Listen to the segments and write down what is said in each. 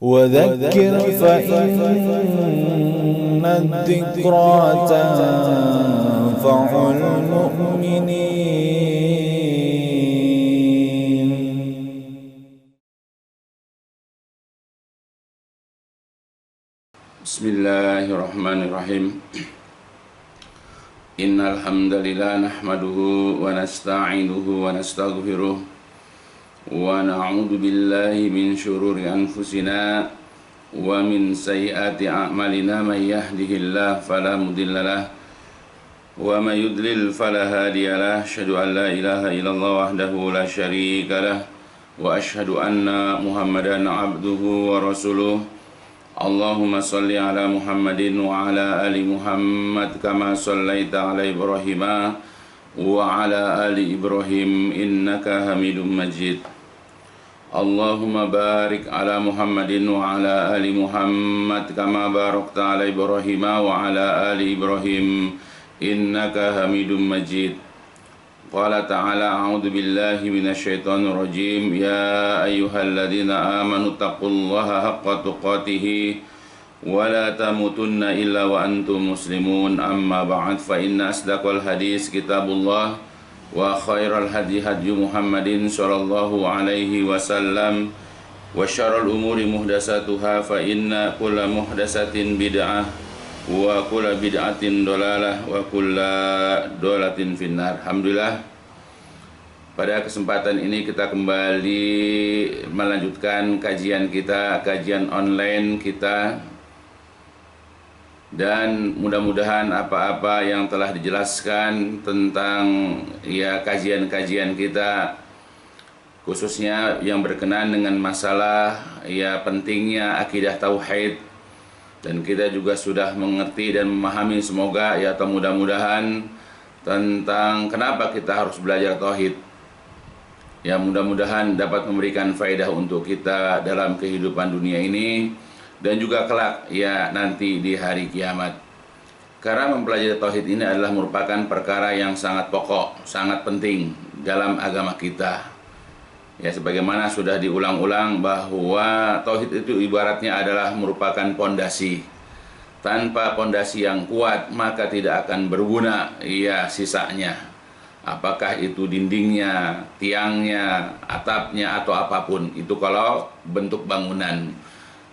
وذكر فإن الذكرى تنفع المؤمنين. Bismillahirrahmanirrahim. Innal hamdalillah nahmaduhu wa nasta'inuhu wa nastaghfiruh wa na'udzu billahi min syururi anfusina wa min sayyiati a'malina may yahdihillahu fala mudhillalah wa may yudlil fala hadiyalah. Asyhadu an la ilaha illallah wahdahu la syarikalah wa asyhadu anna Muhammadan abduhu wa rasuluh. Allahumma salli ala Muhammadin wa ala ali Muhammad kama sallaita ala Ibrahim wa ala ali Ibrahim innaka Hamidum Majid. Allahumma barik ala Muhammadin wa ala ali Muhammad kama barakta ala Ibrahim wa ala ali Ibrahim innaka Hamidum Majid. Qala ta'ala a'udzu billahi minasyaitonir rajim. Ya ayyuhalladzina amanu taqullaha haqqa tuqatih wa la tamutunna illa wa antum muslimun. Amma ba'd, fa inna asdaqal hadis kitabullah wa khairal hadi hadyu Muhammadin sallallahu alaihi wasallam wa syarrul umuri muhdatsatuha fa inna kulla muhdatsatin bid'ah wa kulla bid'atin dolalah wa kulla dolatin finnar. Alhamdulillah, pada kesempatan ini kita kembali melanjutkan kajian kita, kajian online kita. Dan mudah-mudahan apa-apa yang telah dijelaskan tentang kajian-kajian kita, khususnya yang berkenaan dengan masalah pentingnya akidah tauhid, dan kita juga sudah mengerti dan memahami, semoga atau mudah-mudahan, tentang kenapa kita harus belajar tauhid. Mudah-mudahan dapat memberikan faedah untuk kita dalam kehidupan dunia ini dan juga kelak nanti di hari kiamat. Karena mempelajari tauhid ini adalah merupakan perkara yang sangat pokok, sangat penting dalam agama kita. Sebagaimana sudah diulang-ulang bahwa tauhid itu ibaratnya adalah merupakan pondasi. Tanpa pondasi yang kuat maka tidak akan berguna sisanya. Apakah itu dindingnya, tiangnya, atapnya, atau apapun. Itu kalau bentuk bangunan.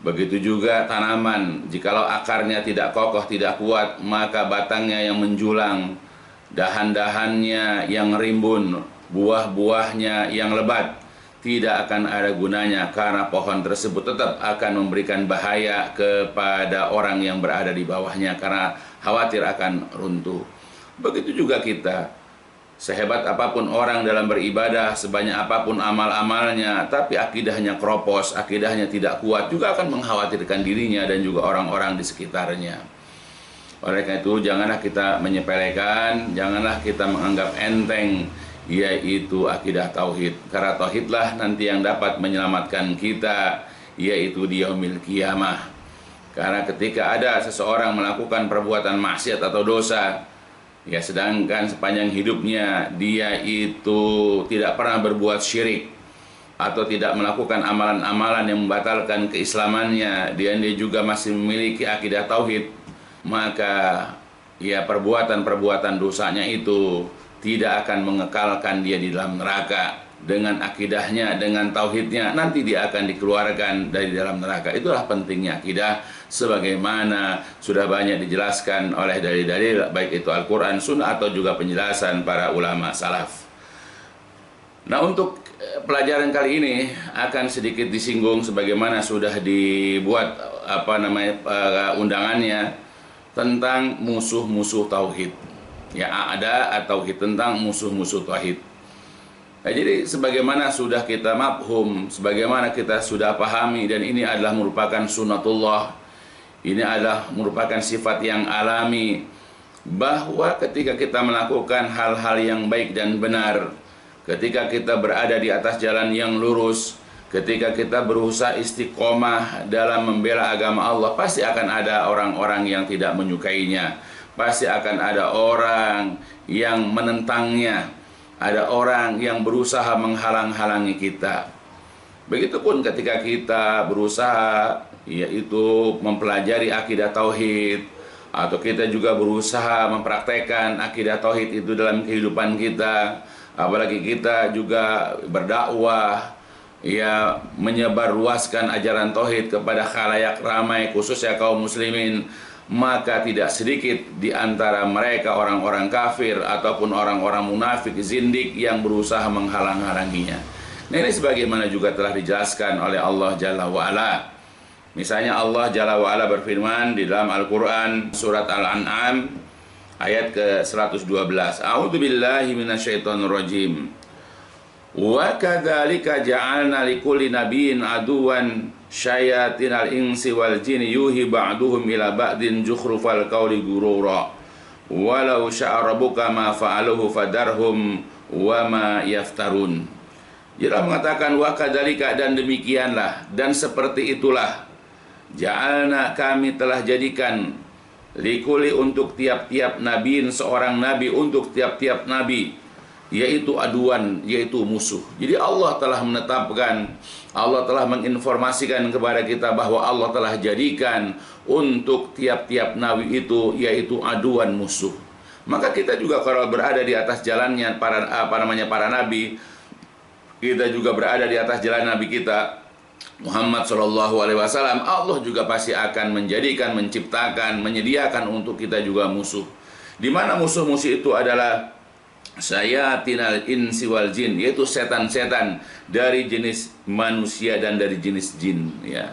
Begitu juga tanaman, jikalau akarnya tidak kokoh, tidak kuat, maka batangnya yang menjulang, dahan-dahannya yang rimbun, buah-buahnya yang lebat, tidak akan ada gunanya, karena pohon tersebut tetap akan memberikan bahaya kepada orang yang berada di bawahnya, karena khawatir akan runtuh. Begitu juga kita. Sehebat apapun orang dalam beribadah, sebanyak apapun amal-amalnya, tapi akidahnya kropos, akidahnya tidak kuat, juga akan mengkhawatirkan dirinya dan juga orang-orang di sekitarnya. Oleh karena itu, janganlah kita menyepelekan, janganlah kita menganggap enteng, yaitu akidah tauhid. Karena tauhidlah nanti yang dapat menyelamatkan kita, yaitu di yaumil qiyamah. Karena ketika ada seseorang melakukan perbuatan maksiat atau dosa, sedangkan sepanjang hidupnya dia itu tidak pernah berbuat syirik atau tidak melakukan amalan-amalan yang membatalkan keislamannya, dia juga masih memiliki akidah tauhid, maka perbuatan-perbuatan dosanya itu tidak akan mengekalkan dia di dalam neraka. Dengan akidahnya, dengan tauhidnya, nanti dia akan dikeluarkan dari dalam neraka. Itulah pentingnya akidah, sebagaimana sudah banyak dijelaskan oleh dalil-dalil, baik itu Al-Quran, Sunnah, atau juga penjelasan para ulama salaf. Nah, untuk pelajaran kali ini akan sedikit disinggung sebagaimana sudah dibuat undangannya tentang musuh-musuh tauhid. Ada tauhid, tentang musuh-musuh tauhid. Jadi sebagaimana sudah kita mafhum, sebagaimana kita sudah pahami, dan ini adalah merupakan sunnatullah, ini adalah merupakan sifat yang alami, bahwa ketika kita melakukan hal-hal yang baik dan benar, ketika kita berada di atas jalan yang lurus, ketika kita berusaha istiqomah dalam membela agama Allah, pasti akan ada orang-orang yang tidak menyukainya, pasti akan ada orang yang menentangnya, ada orang yang berusaha menghalang-halangi kita. Begitupun ketika kita berusaha yaitu mempelajari akidah tauhid, atau kita juga berusaha mempraktekkan akidah tauhid itu dalam kehidupan kita, apalagi kita juga berdakwah, ya, menyebarluaskan ajaran tauhid kepada khalayak ramai khususnya kaum muslimin, maka tidak sedikit di antara mereka orang-orang kafir ataupun orang-orang munafik zindik yang berusaha menghalang-halanginya. Nah, ini sebagaimana juga telah dijelaskan oleh Allah Jalla wa'ala. Misalnya Allah Jalla wa'ala berfirman di dalam Al-Quran surat Al-An'am ayat ke-112. A'udzu billahi minasyaitonir rajim. Wa kadzalika ja'alna likulli nabiyyin aduwan syayatinal insi wal jinni yuhi ba'duhum ila ba'din zukhrufal qawli ghurura. Walau sya'a rabbuka ma fa'aluhu fadarhum wa ma yaftarun. Dia mengatakan wa kadzalika, dan demikianlah dan seperti itulah ja'alna, kami telah jadikan, likuli, untuk tiap-tiap nabiin, seorang nabi untuk tiap-tiap nabi, yaitu aduan, yaitu musuh. Jadi Allah telah menetapkan, Allah telah menginformasikan kepada kita bahwa Allah telah jadikan untuk tiap-tiap nabi itu yaitu aduan, musuh. Maka kita juga kalau berada di atas jalannya para nabi, kita juga berada di atas jalan nabi kita Muhammad Shallallahu Alaihi Wasallam, Allah juga pasti akan menjadikan, menciptakan, menyediakan untuk kita juga musuh. Di mana musuh-musuh itu adalah syayatinal insi wal jin, yaitu setan-setan dari jenis manusia dan dari jenis jin. Ya,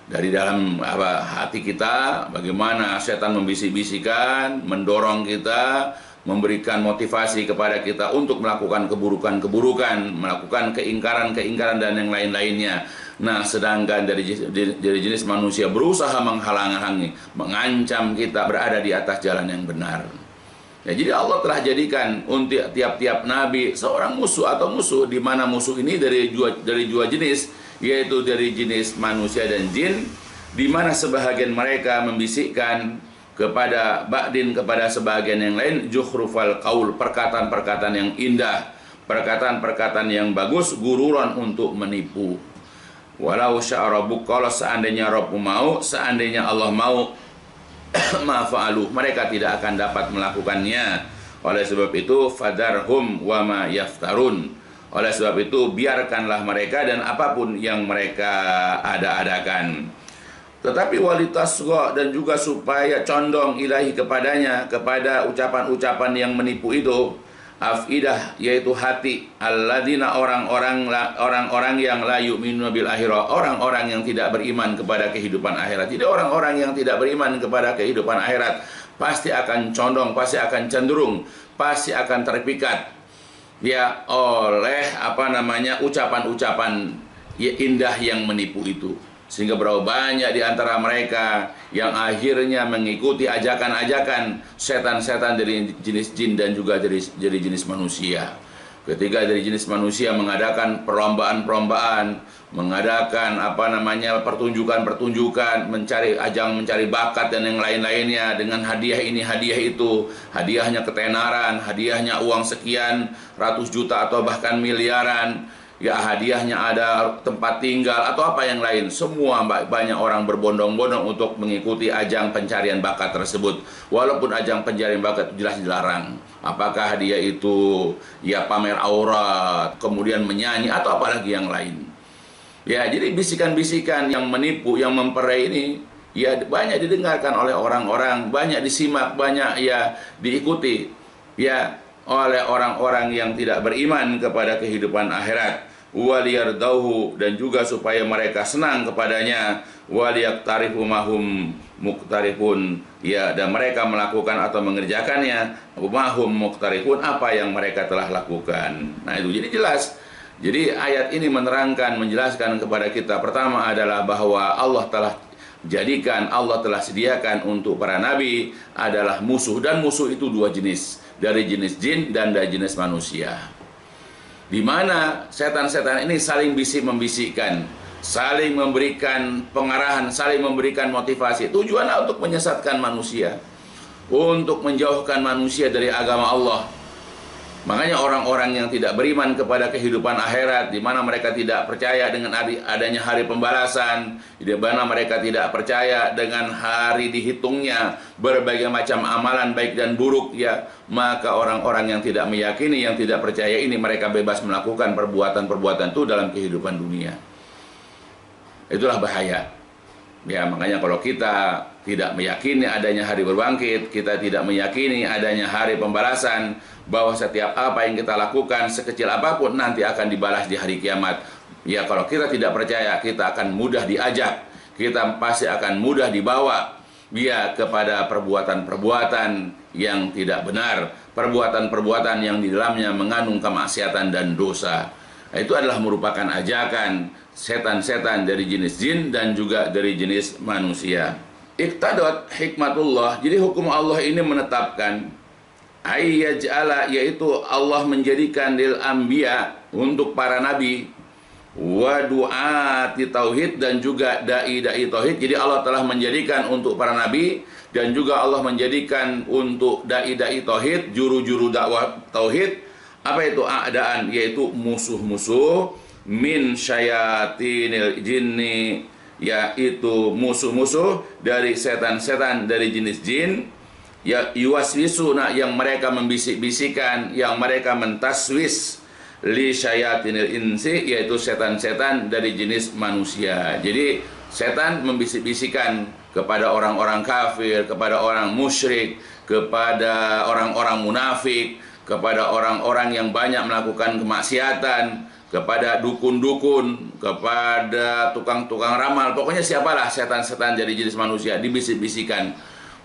dari dalam hati kita, bagaimana setan membisik-bisikan, mendorong kita, memberikan motivasi kepada kita untuk melakukan keburukan-keburukan, melakukan keingkaran-keingkaran dan yang lain-lainnya. Nah, sedangkan dari jenis manusia berusaha menghalang-halangi, mengancam kita berada di atas jalan yang benar. Ya, jadi Allah telah jadikan untuk tiap-tiap nabi seorang musuh atau musuh, di mana musuh ini dari dua jenis, yaitu dari jenis manusia dan jin, di mana sebahagian mereka membisikkan kepada ba'din, kepada sebagian yang lain, zukhrufal qaul, perkataan-perkataan yang indah, perkataan-perkataan yang bagus, gururan, untuk menipu. Walau syaa rabbuk, kalau seandainya Rabbmu mau, seandainya Allah mau, ma fa'alu, mereka tidak akan dapat melakukannya. Oleh sebab itu fadarhum wa ma yaftarun. Oleh sebab itu biarkanlah mereka dan apapun yang mereka ada-adakan. Tetapi walitasgha, dan juga supaya condong ilahi kepadanya, kepada ucapan-ucapan yang menipu itu, afidah, yaitu hati, alladzina, orang-orang yang la yu'minuna bil akhirah, orang-orang yang tidak beriman kepada kehidupan akhirat. Jadi orang-orang yang tidak beriman kepada kehidupan akhirat pasti akan condong, pasti akan cenderung, pasti akan terpikat ya oleh ucapan-ucapan indah yang menipu itu. Sehingga berapa banyak di antara mereka yang akhirnya mengikuti ajakan-ajakan setan-setan dari jenis jin dan juga dari jenis manusia. Ketika dari jenis manusia mengadakan perlombaan-perlombaan, mengadakan pertunjukan-pertunjukan, mencari bakat dan yang lain-lainnya dengan hadiah ini, hadiah itu, hadiahnya ketenaran, hadiahnya uang sekian ratus juta atau bahkan miliaran. Ya, hadiahnya ada tempat tinggal atau apa yang lain. Semua banyak orang berbondong-bondong untuk mengikuti ajang pencarian bakat tersebut. Walaupun ajang pencarian bakat itu jelas dilarang. Apakah hadiah itu ya pamer aurat, kemudian menyanyi atau apalagi yang lain. Ya, jadi bisikan-bisikan yang menipu, yang memperai ini ya banyak didengarkan oleh orang-orang, banyak disimak, banyak ya diikuti ya oleh orang-orang yang tidak beriman kepada kehidupan akhirat. Waliyardauhu, dan juga supaya mereka senang kepadanya. Waliyaktarifu mahum muktarifun, ya, dan mereka melakukan atau mengerjakannya mahum muktarifun, apa yang mereka telah lakukan. Nah, itu jadi jelas. Jadi ayat ini menerangkan, menjelaskan kepada kita, pertama adalah bahwa Allah telah jadikan, Allah telah sediakan untuk para nabi adalah musuh, dan musuh itu dua jenis, dari jenis jin dan dari jenis manusia. Di mana setan-setan ini saling bisik-membisikkan, saling memberikan pengarahan, saling memberikan motivasi. Tujuannya untuk menyesatkan manusia, untuk menjauhkan manusia dari agama Allah. Makanya orang-orang yang tidak beriman kepada kehidupan akhirat, di mana mereka tidak percaya dengan adanya hari pembalasan, di mana mereka tidak percaya dengan hari dihitungnya berbagai macam amalan baik dan buruk, ya, maka orang-orang yang tidak meyakini, yang tidak percaya ini, mereka bebas melakukan perbuatan-perbuatan itu dalam kehidupan dunia. Itulah bahaya. Ya, makanya kalau kita tidak meyakini adanya hari berbangkit, kita tidak meyakini adanya hari pembalasan, bahwa setiap apa yang kita lakukan sekecil apapun nanti akan dibalas di hari kiamat. Ya, kalau kita tidak percaya, kita akan mudah diajak, kita pasti akan mudah dibawa, ya, kepada perbuatan-perbuatan yang tidak benar, perbuatan-perbuatan yang di dalamnya mengandung kemaksiatan dan dosa. Nah, itu adalah merupakan ajakan setan-setan dari jenis jin dan juga dari jenis manusia. Iqtadot hikmatullah, jadi hukum Allah ini menetapkan ayyaj'ala, yaitu Allah menjadikan lil anbiya, untuk para nabi, wa du'ati tauhid, dan juga dai-dai tauhid. Jadi Allah telah menjadikan untuk para nabi dan juga Allah menjadikan untuk dai-dai tauhid, juru-juru dakwah tauhid, apa itu a'daan, yaitu musuh-musuh, min syayatinil jinni, yaitu musuh-musuh dari setan-setan dari jenis jin, ya, yuwaswisuna, yang mereka membisik-bisikan, yang mereka mentaswis, li syayatinil insi, yaitu setan-setan dari jenis manusia. Jadi setan membisik-bisikan kepada orang-orang kafir, kepada orang musyrik, kepada orang-orang munafik, kepada orang-orang yang banyak melakukan kemaksiatan, kepada dukun-dukun, kepada tukang-tukang ramal, pokoknya siapalah setan-setan dari jenis manusia, dibisik-bisikan.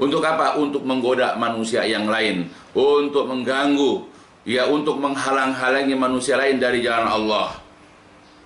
Untuk apa? Untuk menggoda manusia yang lain, untuk mengganggu, ya, untuk menghalang-halangi manusia lain dari jalan Allah,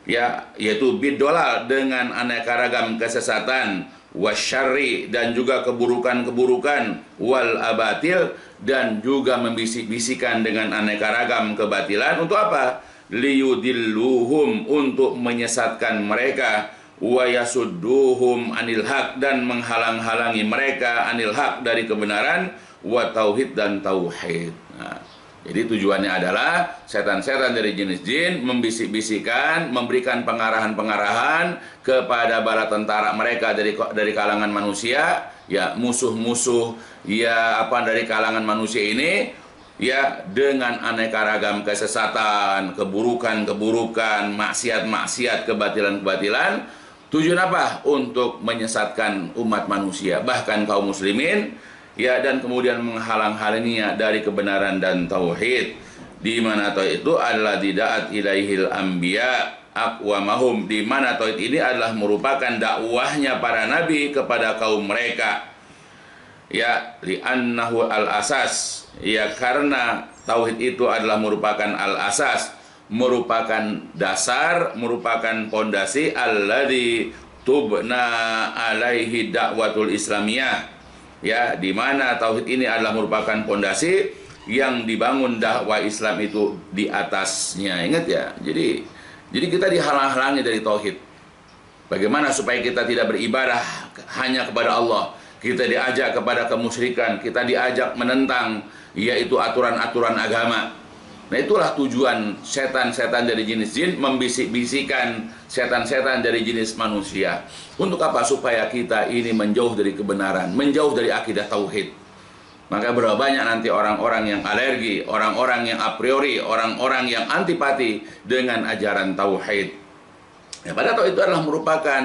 ya, yaitu bidolal, dengan aneka ragam kesesatan, wasyarri, dan juga keburukan-keburukan, wal abatil, dan juga membisik-bisikan dengan aneka ragam kebatilan. Untuk apa? Liyudilluhum, untuk menyesatkan mereka, wa yasudduhum anil haq, dan menghalang-halangi mereka anil haq, dari kebenaran, wa tauhid, dan tauhid. Nah, jadi tujuannya adalah setan-setan dari jenis jin membisik-bisikan, memberikan pengarahan-pengarahan kepada bala tentara mereka dari kalangan manusia, ya, musuh-musuh, ya, apa, dari kalangan manusia ini, ya, dengan aneka ragam kesesatan, keburukan-keburukan, maksiat-maksiat, kebatilan-kebatilan. Tujuan apa? Untuk menyesatkan umat manusia, bahkan kaum muslimin, ya, dan kemudian menghalang-halanginya dari kebenaran dan tauhid. Di mana tauhid itu adalah didaat ilaihil anbiya aqwamahum, di mana tauhid ini adalah merupakan dakwahnya para nabi kepada kaum mereka. Ya, li'annahu al-asas, ya, karena tauhid itu adalah merupakan al-asas, merupakan dasar, merupakan pondasi, alladzi tubna alaihi da'watul islamiyah, ya, di mana tauhid ini adalah merupakan pondasi yang dibangun dakwah Islam itu di atasnya. Ingat, ya, jadi kita dihalang-halangi dari tauhid. Bagaimana supaya kita tidak beribadah hanya kepada Allah? Kita diajak kepada kemusyrikan, kita diajak menentang, yaitu aturan-aturan agama. Nah, itulah tujuan setan-setan dari jenis jin membisik-bisikan setan-setan dari jenis manusia. Untuk apa? Supaya kita ini menjauh dari kebenaran, menjauh dari akidah tauhid. Maka berapa banyak nanti orang-orang yang alergi, orang-orang yang a priori, orang-orang yang antipati dengan ajaran tauhid. Ya, padahal tauhid itu adalah merupakan,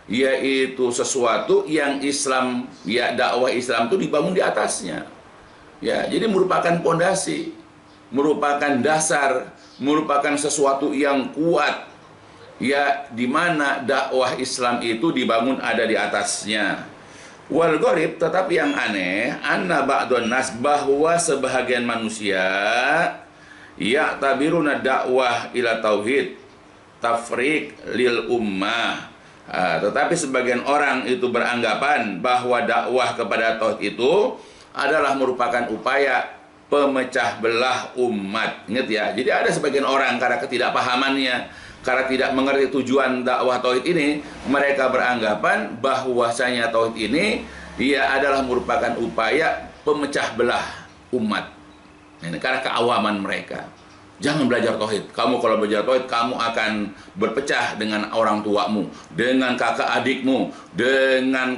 yaitu sesuatu yang Islam, ya, dakwah Islam itu dibangun di atasnya. Ya, jadi merupakan pondasi, merupakan dasar, merupakan sesuatu yang kuat, ya, di mana dakwah Islam itu dibangun ada di atasnya. Wal gharib, tetapi yang aneh, anna ba'dun nas, bahwa sebahagian manusia, ya, tabiruna dakwah ila tauhid tafriq lil ummah. Tetapi sebagian orang itu beranggapan bahwa dakwah kepada tauhid itu adalah merupakan upaya pemecah belah umat. Ingat, ya, jadi ada sebagian orang karena ketidakpahamannya, karena tidak mengerti tujuan dakwah tauhid ini, mereka beranggapan bahwasanya tauhid ini, ia adalah merupakan upaya pemecah belah umat. Ini karena keawaman mereka. Jangan belajar tauhid. Kamu kalau belajar tauhid, kamu akan berpecah dengan orang tuamu, dengan kakak adikmu, dengan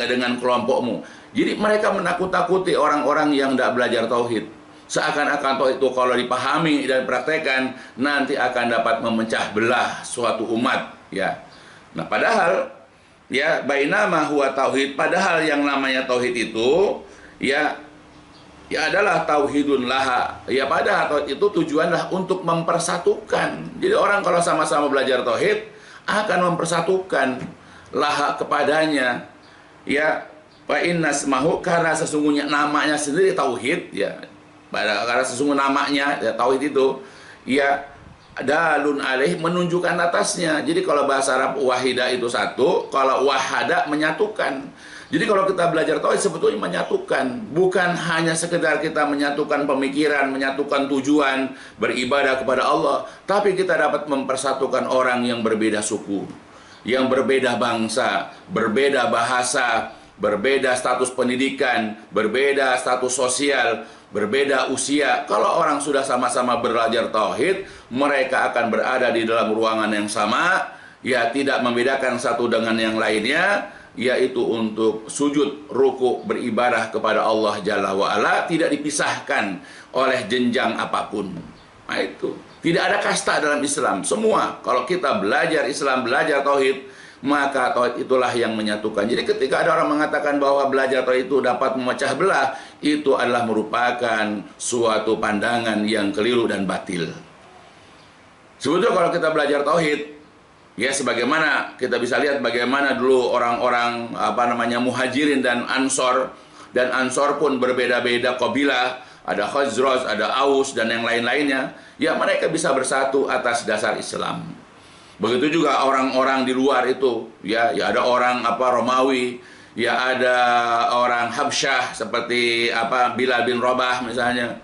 dengan kelompokmu. Jadi mereka menakut-takuti orang-orang yang tidak belajar tauhid. Seakan-akan tauhid itu kalau dipahami dan praktekkan nanti akan dapat memecah belah suatu umat, ya. Nah, padahal ya bainama huwa tauhid, padahal yang namanya tauhid itu ya adalah tauhidun laha. Ya padahal tauhid itu tujuanlah untuk mempersatukan. Jadi orang kalau sama-sama belajar tauhid akan mempersatukan laha kepadanya. Ya, wa innasmahu, karena sesungguhnya namanya sendiri tauhid, ya. Karena sesungguhnya namanya ya, tauhid itu ya dalun alaih, menunjukkan atasnya. Jadi kalau bahasa Arab wahida itu satu, kalau wahada menyatukan. Jadi kalau kita belajar tauhid sebetulnya menyatukan, bukan hanya sekedar kita menyatukan pemikiran, menyatukan tujuan beribadah kepada Allah, tapi kita dapat mempersatukan orang yang berbeda suku, yang berbeda bangsa, berbeda bahasa, berbeda status pendidikan, berbeda status sosial, berbeda usia. Kalau orang sudah sama-sama belajar tauhid, mereka akan berada di dalam ruangan yang sama, ya tidak membedakan satu dengan yang lainnya, yaitu untuk sujud, ruku, beribadah kepada Allah Jalla wa'ala, tidak dipisahkan oleh jenjang apapun. Nah itu, tidak ada kasta dalam Islam. Semua, kalau kita belajar Islam, belajar tauhid, maka tauhid itulah yang menyatukan. Jadi ketika ada orang mengatakan bahwa belajar tauhid itu dapat memecah belah, itu adalah merupakan suatu pandangan yang keliru dan batil. Sebetulnya kalau kita belajar tauhid, ya sebagaimana kita bisa lihat bagaimana dulu orang-orang Muhajirin dan Ansor pun berbeda-beda kabilah, ada Khazraj, ada Aus dan yang lain-lainnya, ya mereka bisa bersatu atas dasar Islam. Begitu juga orang-orang di luar itu, ya ada orang Romawi, ya ada orang Habsyah seperti Bilal bin Rabah misalnya,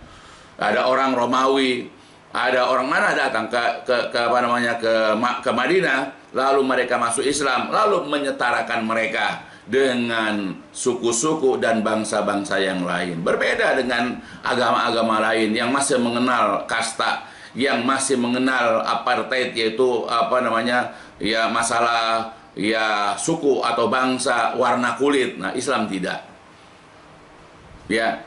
ada orang Romawi, ada orang mana datang ke Madinah, lalu mereka masuk Islam, lalu menyetarakan mereka dengan suku-suku dan bangsa-bangsa yang lain. Berbeda dengan agama-agama lain yang masih mengenal kasta, yang masih mengenal apartheid, yaitu masalah ya suku atau bangsa, warna kulit. Nah, Islam tidak. Ya,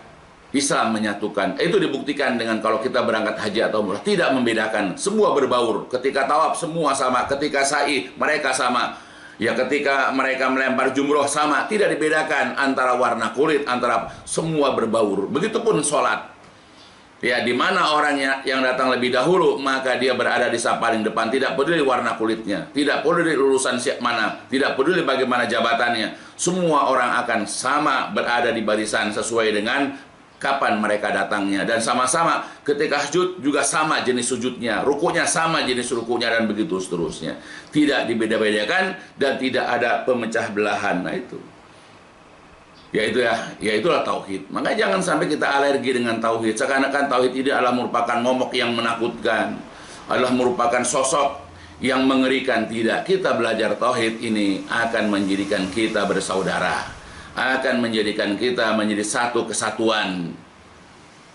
Islam menyatukan. Itu dibuktikan dengan kalau kita berangkat haji atau umrah, tidak membedakan, semua berbaur. Ketika tawaf semua sama, ketika sa'i mereka sama. Ya ketika mereka melempar jumroh sama, tidak dibedakan antara warna kulit, antara semua berbaur. Begitupun sholat. Ya, di mana orangnya yang datang lebih dahulu, maka dia berada di paling depan. Tidak peduli warna kulitnya, tidak peduli lulusan siap mana, tidak peduli bagaimana jabatannya. Semua orang akan sama berada di barisan sesuai dengan kapan mereka datangnya. Dan sama-sama ketika sujud juga sama jenis sujudnya, rukunya sama jenis rukunya, dan begitu seterusnya. Tidak dibeda-bedakan dan tidak ada pemecah belahan. Nah itu. Ya itulah tauhid. Makanya jangan sampai kita alergi dengan tauhid. Seakan-akan tauhid ini adalah merupakan momok yang menakutkan, adalah merupakan sosok yang mengerikan. Tidak. Kita belajar tauhid ini akan menjadikan kita bersaudara, akan menjadikan kita menjadi satu kesatuan.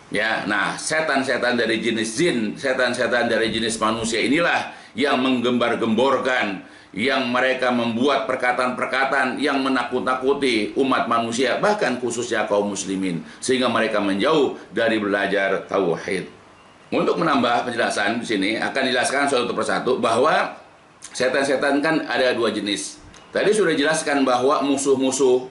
Ya, nah setan-setan dari jenis jin, setan-setan dari jenis manusia inilah yang menggembar-gemborkan, yang mereka membuat perkataan-perkataan yang menakut-nakuti umat manusia, bahkan khususnya kaum muslimin, sehingga mereka menjauh dari belajar tauhid. Untuk menambah penjelasan di sini akan dijelaskan satu persatu bahwa setan-setan kan ada dua jenis. Tadi sudah dijelaskan bahwa musuh-musuh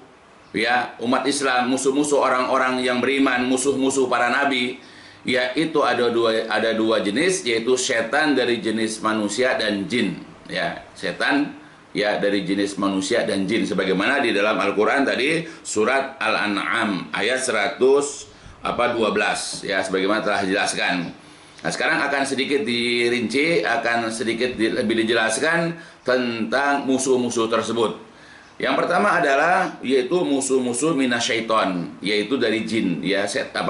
ya umat Islam, musuh-musuh orang-orang yang beriman, musuh-musuh para nabi, ya itu ada dua jenis, yaitu setan dari jenis manusia dan jin. Ya, setan ya dari jenis manusia dan jin, sebagaimana di dalam Al-Qur'an tadi surat Al-An'am ayat 112 ya, sebagaimana telah dijelaskan. Nah, sekarang akan sedikit dirinci, akan sedikit lebih dijelaskan tentang musuh-musuh tersebut. Yang pertama adalah yaitu musuh-musuh minasyaiton, yaitu dari jin, ya,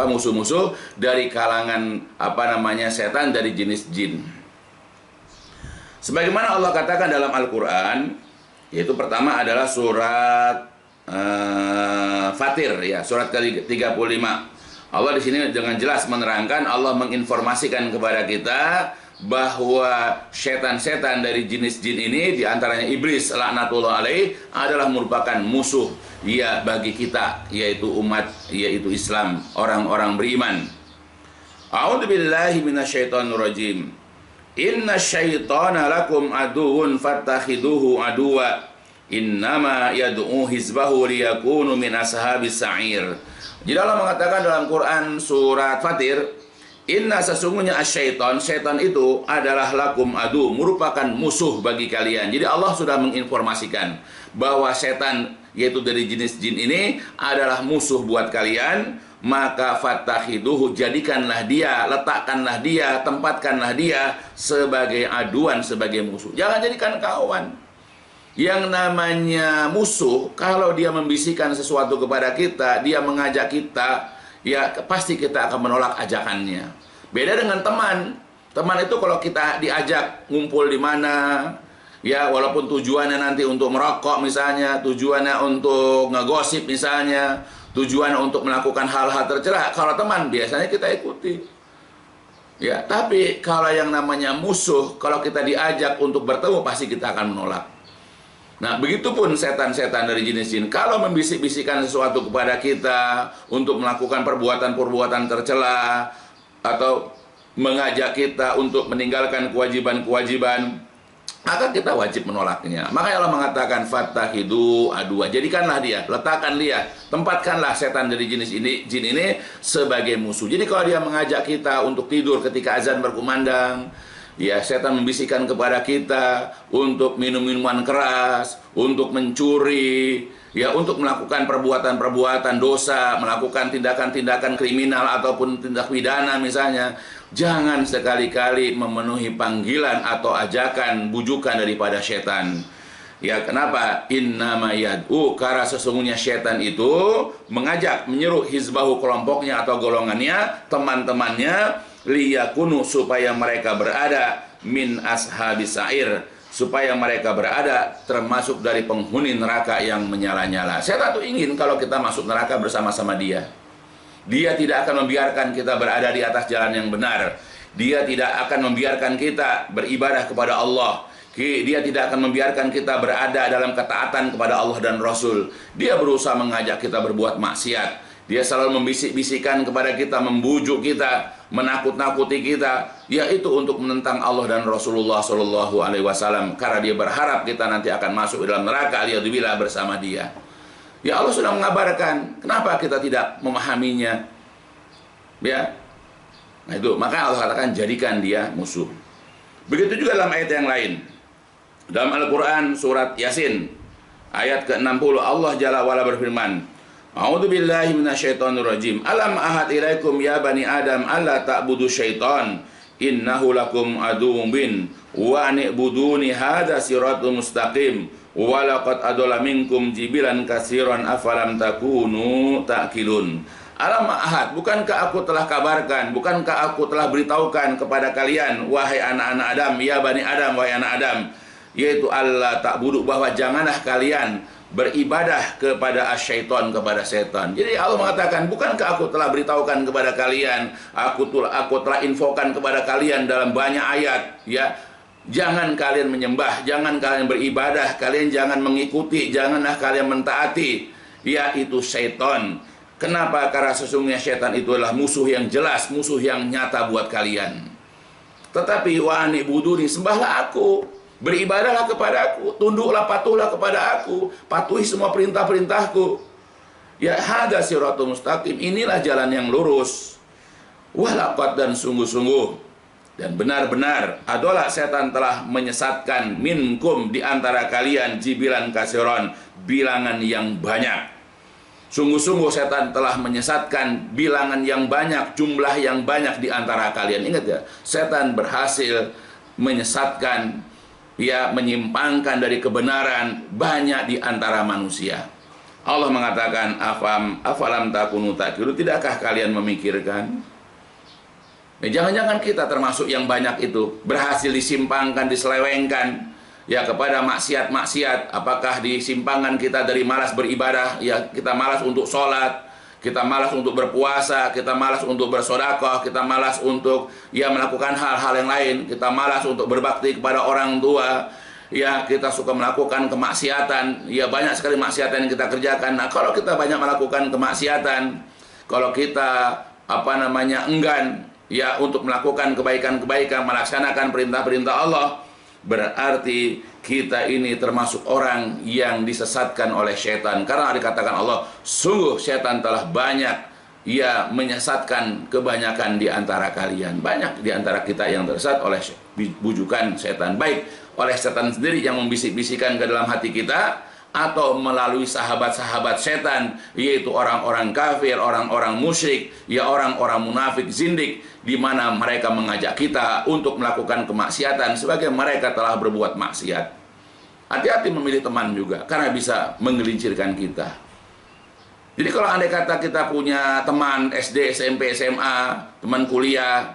musuh-musuh dari kalangan setan dari jenis jin. Sebagaimana Allah katakan dalam Al-Quran, yaitu pertama adalah surat Fatir, ya, surat ke-35. Allah di sini dengan jelas menerangkan, Allah menginformasikan kepada kita bahwa setan-setan dari jenis jin ini, diantaranya iblis laknatullah alaih, adalah merupakan musuh ya bagi kita, yaitu umat, yaitu Islam, orang-orang beriman. A'udzubillahi minasyaitonirrajim. Inna syaitana lakum aduun fattakhiduhu aduwa. Innama yad'u hizbahu liyakunu min ashabis sa'ir. Jadi Allah mengatakan dalam Quran surat Fatir, inna sesungguhnya asyaiton, setan itu adalah lakum adu, merupakan musuh bagi kalian. Jadi Allah sudah menginformasikan bahwa setan, yaitu dari jenis jin ini, adalah musuh buat kalian. Maka fattakhiduhu, jadikanlah dia, letakkanlah dia, tempatkanlah dia sebagai aduan, sebagai musuh. Jangan jadikan kawan. Yang namanya musuh, kalau dia membisikkan sesuatu kepada kita, dia mengajak kita, ya pasti kita akan menolak ajakannya. Beda dengan teman. Teman itu kalau kita diajak ngumpul di mana, ya walaupun tujuannya nanti untuk merokok misalnya, tujuannya untuk ngegosip misalnya, tujuan untuk melakukan hal-hal tercela, kalau teman biasanya kita ikuti. Ya, tapi kalau yang namanya musuh, kalau kita diajak untuk bertemu pasti kita akan menolak. Nah, begitupun setan-setan dari jenis jin, kalau membisik-bisikkan sesuatu kepada kita untuk melakukan perbuatan-perbuatan tercela atau mengajak kita untuk meninggalkan kewajiban-kewajiban, maka kita wajib menolaknya. Makanya Allah mengatakan fattakhidu adwa, jadikanlah dia, letakkan dia, tempatkanlah setan dari jenis ini, jin ini sebagai musuh. Jadi kalau dia mengajak kita untuk tidur ketika azan berkumandang, ya setan membisikkan kepada kita untuk minum minuman keras, untuk mencuri, ya untuk melakukan perbuatan-perbuatan dosa, melakukan tindakan-tindakan kriminal ataupun tindak pidana misalnya. Jangan sekali-kali memenuhi panggilan atau ajakan, bujukan daripada setan. Ya, kenapa? Innama yad'u, karena sesungguhnya setan itu mengajak, menyeru hizbahu, kelompoknya atau golongannya, teman-temannya, liyakunu, supaya mereka berada min ashabis sa'ir, supaya mereka berada termasuk dari penghuni neraka yang menyala-nyala. Setan itu ingin kalau kita masuk neraka bersama-sama dia. Dia tidak akan membiarkan kita berada di atas jalan yang benar. Dia tidak akan membiarkan kita beribadah kepada Allah. Dia tidak akan membiarkan kita berada dalam ketaatan kepada Allah dan Rasul. Dia berusaha mengajak kita berbuat maksiat. Dia selalu membisik-bisikkan kepada kita, membujuk kita, menakut-nakuti kita, yaitu untuk menentang Allah dan Rasulullah Shallallahu Alaihi Wasallam. Karena dia berharap kita nanti akan masuk ke dalam neraka, liyadzubillah, bersama dia. Ya Allah sudah mengabarkan, kenapa kita tidak memahaminya? Ya, nah itu, maka Allah katakan jadikan dia musuh. Begitu juga dalam ayat yang lain. Dalam Al-Quran surat Yasin ayat ke-60, Allah Jalla wa'ala berfirman, A'udzubillahi minasyaitonirrajim. Alam ahad ilaikum ya bani Adam alla ta'budu syaitan innahu lakum aduwwun bin wa ni'buduni hadza siratul mustaqim. Walaqad adalla minkum jibilan katsiran afalam takunu ta'qilun. Alam ahad, bukankah aku telah kabarkan, bukankah aku telah beritahukan kepada kalian, wahai anak-anak Adam, ya bani Adam, wahai anak Adam, yaitu Allah ta'budu, bahwa janganlah kalian beribadah kepada asyaiton, kepada setan. Jadi Allah mengatakan, bukankah aku telah beritahukan kepada kalian, aku telah infokan kepada kalian dalam banyak ayat, ya, jangan kalian menyembah, jangan kalian beribadah, kalian jangan mengikuti, janganlah kalian mentaati, yaitu syaitan. Kenapa? Karena sesungguhnya syaitan itu adalah musuh yang jelas, musuh yang nyata buat kalian. Tetapi wa anibuduni, sembahlah aku, beribadahlah kepada aku, tunduklah, patuhlah kepada aku, patuhi semua perintah-perintahku. Ya, hadza siratul mustaqim, inilah jalan yang lurus. Walaqad, dan sungguh-sungguh, dan benar-benar adalah setan telah menyesatkan minkum, di antara kalian, jibilan kasiron, bilangan yang banyak. Sungguh-sungguh setan telah menyesatkan bilangan yang banyak, jumlah yang banyak di antara kalian. Ingat ya, setan berhasil menyesatkan, ya, menyimpangkan dari kebenaran banyak di antara manusia. Allah mengatakan, afalam takunu ta'qilun, tidakkah kalian memikirkan? Jangan-jangan kita termasuk yang banyak itu, berhasil disimpangkan, diselewengkan, ya, kepada maksiat-maksiat. Apakah disimpangan kita dari malas beribadah, ya, kita malas untuk sholat, kita malas untuk berpuasa, kita malas untuk bersedekah, kita malas untuk melakukan hal-hal yang lain, kita malas untuk berbakti kepada orang tua, ya kita suka melakukan kemaksiatan, ya banyak sekali maksiatan yang kita kerjakan. Nah, kalau kita banyak melakukan kemaksiatan, kalau kita enggan ya untuk melakukan kebaikan-kebaikan, melaksanakan perintah-perintah Allah, berarti kita ini termasuk orang yang disesatkan oleh setan. Karena dikatakan Allah, sungguh setan telah banyak menyesatkan kebanyakan di antara kalian. Banyak di antara kita yang tersesat oleh bujukan setan, baik oleh setan sendiri yang membisik-bisikan ke dalam hati kita, atau melalui sahabat-sahabat setan, yaitu orang-orang kafir, orang-orang musyrik, orang-orang munafik, zindik, di mana mereka mengajak kita untuk melakukan kemaksiatan sebagai mereka telah berbuat maksiat. Hati-hati memilih teman juga, karena bisa menggelincirkan kita. Jadi kalau andai kata kita punya teman SD, SMP, SMA, teman kuliah,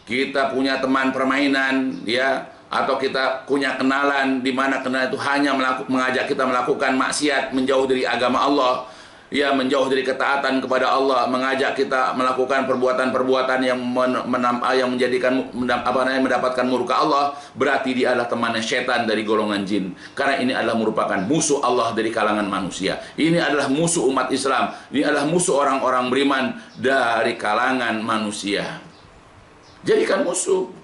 kita punya teman permainan, atau kita punya kenalan di mana kenalan itu hanya mengajak kita melakukan maksiat, menjauh dari agama Allah, menjauh dari ketaatan kepada Allah, mengajak kita melakukan perbuatan-perbuatan yang mendapatkan murka Allah, berarti dia adalah temannya setan dari golongan jin. Karena ini adalah merupakan musuh Allah dari kalangan manusia. Ini adalah musuh umat Islam. Ini adalah musuh orang-orang beriman dari kalangan manusia. Jadikan musuh.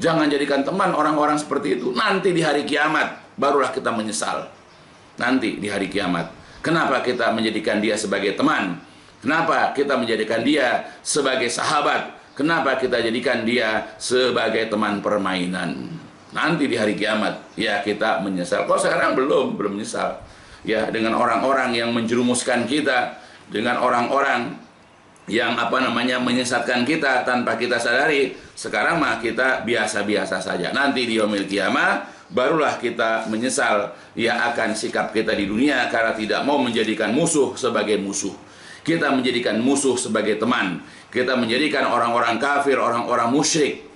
Jangan jadikan teman orang-orang seperti itu. Nanti di hari kiamat barulah kita menyesal. Nanti di hari kiamat. Kenapa kita menjadikan dia sebagai teman? Kenapa kita menjadikan dia sebagai sahabat? Kenapa kita jadikan dia sebagai teman permainan? Nanti di hari kiamat kita menyesal. Kalau sekarang belum menyesal. Dengan orang-orang yang menjerumuskan kita, dengan orang-orang yang menyesatkan kita tanpa kita sadari. Sekarang mah kita biasa-biasa saja. Nanti di yaumil qiyamah barulah kita menyesal akan sikap kita di dunia, karena tidak mau menjadikan musuh sebagai musuh. Kita menjadikan musuh sebagai teman. Kita menjadikan orang-orang kafir, orang-orang musyrik,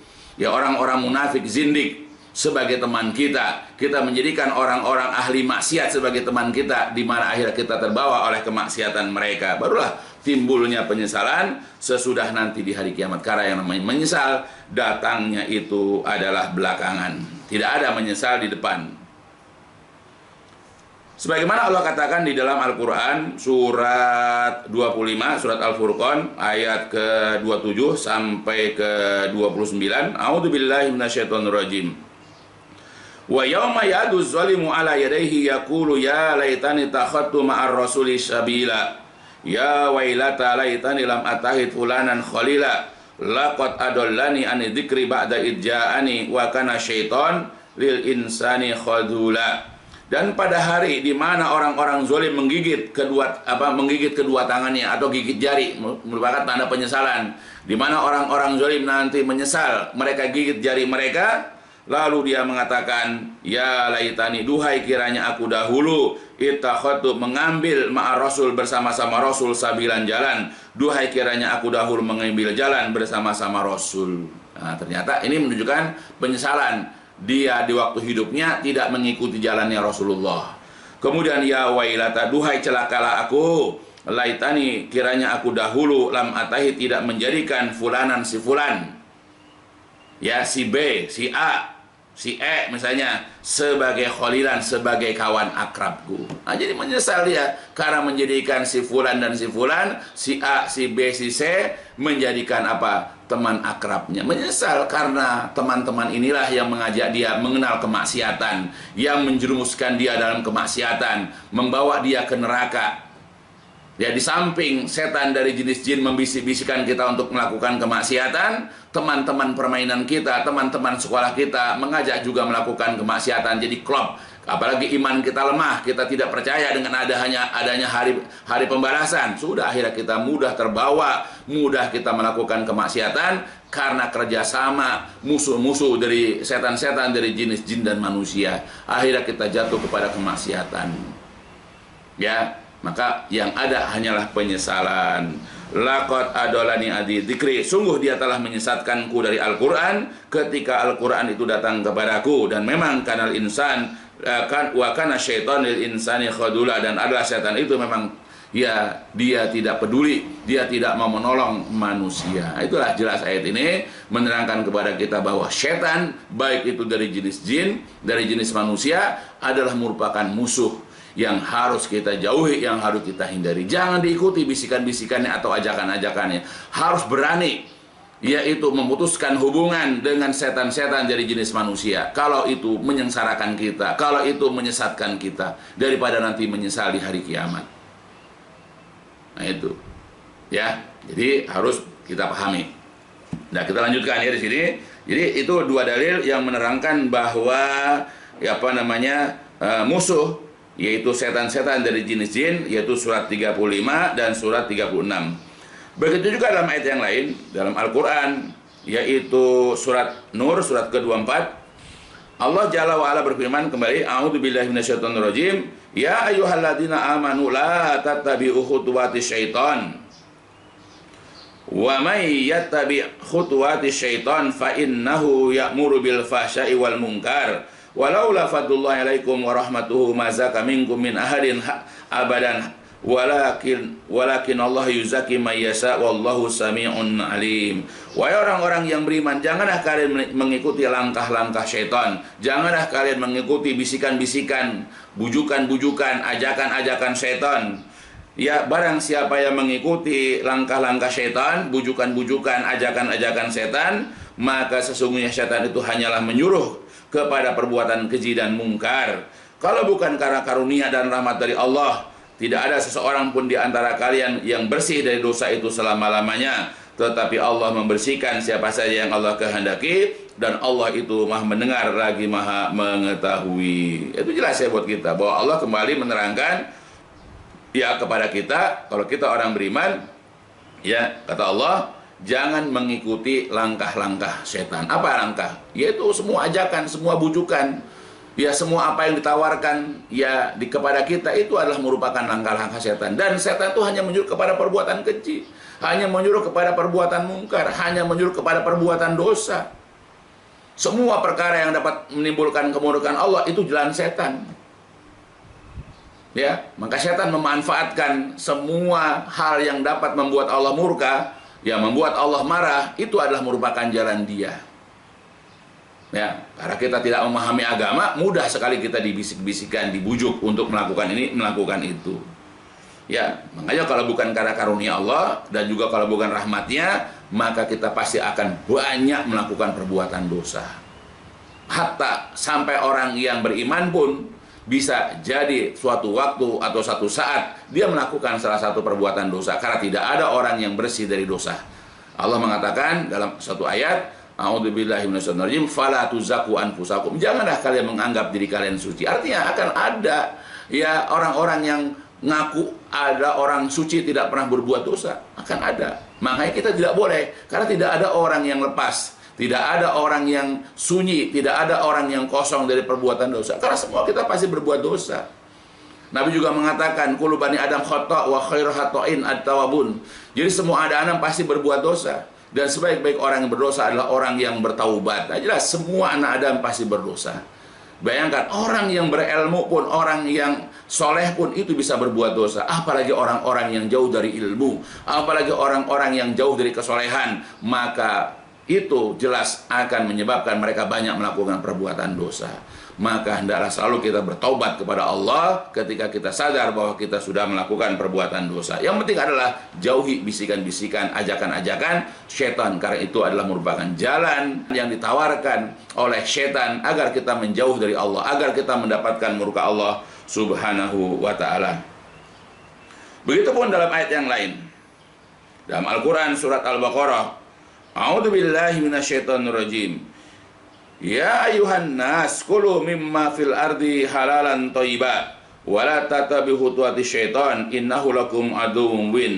orang-orang munafik, zindik sebagai teman kita. Kita menjadikan orang-orang ahli maksiat sebagai teman kita, di mana akhirnya kita terbawa oleh kemaksiatan mereka. Barulah timbulnya penyesalan sesudah nanti di hari kiamat. Karena yang namanya menyesal, datangnya itu adalah belakangan. Tidak ada menyesal di depan. Sebagaimana Allah katakan di dalam Al-Quran, surat 25, surat Al-Furqan, ayat ke-27 sampai ke-29. A'udzubillahi minasyaitonirrajim. Wa yauma ya'du zalimu ala yadayhi yaqulu ya laitani takhadtu ma'ar rasuli sabila. Ya wailata laitani lam atahid fulanan khalila laqad adallani an dzikri ba'da idja'ani wa kana syaiton lil insani khadula. Dan pada hari di mana orang-orang zalim menggigit kedua tangannya atau gigit jari, merupakan tanda penyesalan. Di mana orang-orang zalim nanti menyesal, mereka gigit jari mereka. Lalu dia mengatakan, ya laitani, duhai kiranya aku dahulu ittakhadtu, mengambil ma'ar rasul, bersama-sama rasul, sabilan, jalan. Duhai kiranya aku dahulu mengambil jalan bersama-sama rasul. Nah, ternyata ini menunjukkan penyesalan. Dia di waktu hidupnya tidak mengikuti jalannya Rasulullah. Kemudian ya wailata, duhai celakalah aku, laitani kiranya aku dahulu lam atahi, tidak menjadikan fulanan si fulan, si B, si A, si E misalnya, sebagai kholilan, sebagai kawan akrabku. Nah, jadi menyesal dia karena menjadikan si fulan dan si fulan, si A, si B, si C menjadikan teman akrabnya. Menyesal karena teman-teman inilah yang mengajak dia mengenal kemaksiatan, yang menjerumuskan dia dalam kemaksiatan, membawa dia ke neraka. Di samping setan dari jenis jin membisik-bisikan kita untuk melakukan kemaksiatan, teman-teman permainan kita, teman-teman sekolah kita mengajak juga melakukan kemaksiatan. Jadi klop. Apalagi iman kita lemah, kita tidak percaya dengan adanya hari pembalasan. Sudah akhirnya kita mudah terbawa, mudah kita melakukan kemaksiatan karena kerjasama musuh-musuh dari setan-setan dari jenis jin dan manusia. Akhirnya kita jatuh kepada kemaksiatan. Maka yang ada hanyalah penyesalan. Laqad adolani adi dzikri, sungguh dia telah menyesatkanku dari Al-Quran ketika Al-Quran itu datang kepadaku. Dan memang kanal insan wa kana syaitonil insani khadula, dan adalah setan itu memang ya dia tidak peduli, dia tidak mau menolong manusia. Itulah jelas ayat ini menerangkan kepada kita bahwa setan, baik itu dari jenis jin, dari jenis manusia, adalah merupakan musuh yang harus kita jauhi, yang harus kita hindari. Jangan diikuti bisikan-bisikannya atau ajakan-ajakannya. Harus berani, yaitu memutuskan hubungan dengan setan-setan dari jenis manusia. Kalau itu menyengsarakan kita, kalau itu menyesatkan kita, daripada nanti menyesal di hari kiamat. Nah itu, ya. Jadi harus kita pahami. Nah kita lanjutkan ya di sini. Jadi itu dua dalil yang menerangkan bahwa musuh, yaitu setan-setan dari jenis jin, yaitu surat 35 dan surat 36. Begitu juga dalam ayat yang lain dalam Al-Quran, yaitu surat Nur, surat ke-24. Allah Jalla wa'ala berfirman kembali, a'udzubillahi minasyaitonirrajim, ya ayyuhalladzina amanu la tattabi'u khutuwatis syaitan, wa may yattabi' khutuwatis syaitan fa innahu ya'muru bil fahsya'i wal munkar walaula fadlullahi alaikum wa rahmatuhu ma zaka minkum min ahadin abadan walakin Allah yuzaki may yasha wallahu sami'un alim. Wahai orang-orang yang beriman, janganlah kalian mengikuti langkah-langkah syaitan, janganlah kalian mengikuti bisikan-bisikan, bujukan-bujukan, ajakan-ajakan syaitan. Ya, barang siapa yang mengikuti langkah-langkah syaitan, bujukan-bujukan, ajakan-ajakan setan, maka sesungguhnya syaitan itu hanyalah menyuruh kepada perbuatan keji dan mungkar. Kalau bukan karena karunia dan rahmat dari Allah, tidak ada seseorang pun di antara kalian yang bersih dari dosa itu selama-lamanya. Tetapi Allah membersihkan siapa saja yang Allah kehendaki, dan Allah itu maha mendengar lagi maha mengetahui. Itu jelas ya buat kita, bahwa Allah kembali menerangkan ya kepada kita, kalau kita orang beriman, ya kata Allah, jangan mengikuti langkah-langkah setan. Apa langkah? Yaitu semua ajakan, semua bujukan, ya semua apa yang ditawarkan ya kepada kita itu adalah merupakan langkah-langkah setan. Dan setan itu hanya menyuruh kepada perbuatan keji, hanya menyuruh kepada perbuatan mungkar, hanya menyuruh kepada perbuatan dosa. Semua perkara yang dapat menimbulkan kemurkaan Allah itu jalan setan. Ya, maka setan memanfaatkan semua hal yang dapat membuat Allah murka, yang membuat Allah marah, itu adalah merupakan jalan dia. Ya, karena kita tidak memahami agama, mudah sekali kita dibisik-bisikan, dibujuk untuk melakukan ini, melakukan itu. Ya, makanya kalau bukan karena karunia Allah dan juga kalau bukan rahmatnya, maka kita pasti akan banyak melakukan perbuatan dosa. Hatta sampai orang yang beriman pun bisa jadi suatu waktu atau suatu saat dia melakukan salah satu perbuatan dosa, karena tidak ada orang yang bersih dari dosa. Allah mengatakan dalam satu ayat, a'udzubillahi minasyaitonirrajim, fala tuzakku anfusakum, janganlah kalian menganggap diri kalian suci. Artinya akan ada ya orang-orang yang ngaku ada orang suci tidak pernah berbuat dosa, akan ada. Makanya kita tidak boleh, karena tidak ada orang yang lepas, tidak ada orang yang sunyi, tidak ada orang yang kosong dari perbuatan dosa, karena semua kita pasti berbuat dosa. Nabi juga mengatakan, kullu bani adam khata' wa khairu khata'in at-tawwabun. Jadi semua ada pasti berbuat dosa, dan sebaik-baik orang yang berdosa adalah orang yang bertaubat. Nah, jelas semua anak Adam pasti berdosa. Bayangkan, orang yang berilmu pun, orang yang soleh pun itu bisa berbuat dosa. Apalagi orang-orang yang jauh dari ilmu, apalagi orang-orang yang jauh dari kesolehan, maka itu jelas akan menyebabkan mereka banyak melakukan perbuatan dosa. Maka hendaklah selalu kita bertaubat kepada Allah ketika kita sadar bahwa kita sudah melakukan perbuatan dosa. Yang penting adalah jauhi bisikan-bisikan, ajakan-ajakan setan, karena itu adalah merupakan jalan yang ditawarkan oleh setan agar kita menjauh dari Allah, agar kita mendapatkan murka Allah Subhanahu wa ta'ala. Begitupun dalam ayat yang lain dalam Al-Quran surat Al-Baqarah, a'udzubillahi minasyaitonirrajim, ya ayuhan nas kulu mimma fil ardi halalan thayyiba wa la tattabi'u khutuwatis syaitan innahu lakum aduwwun mubin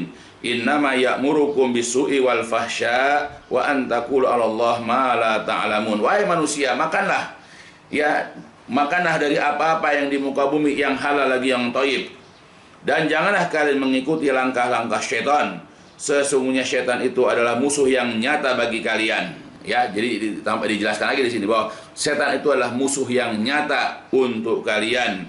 innama ya'murukum bisu'i wal fahsya wa an taqulu 'alallahi ma la ta'lamun. Wahai manusia, makanlah dari apa-apa yang di muka bumi yang halal lagi yang thayyib, dan janganlah kalian mengikuti langkah-langkah syaitan. Sesungguhnya syaitan itu adalah musuh yang nyata bagi kalian. Ya, jadi dijelaskan lagi di sini bahwa setan itu adalah musuh yang nyata untuk kalian.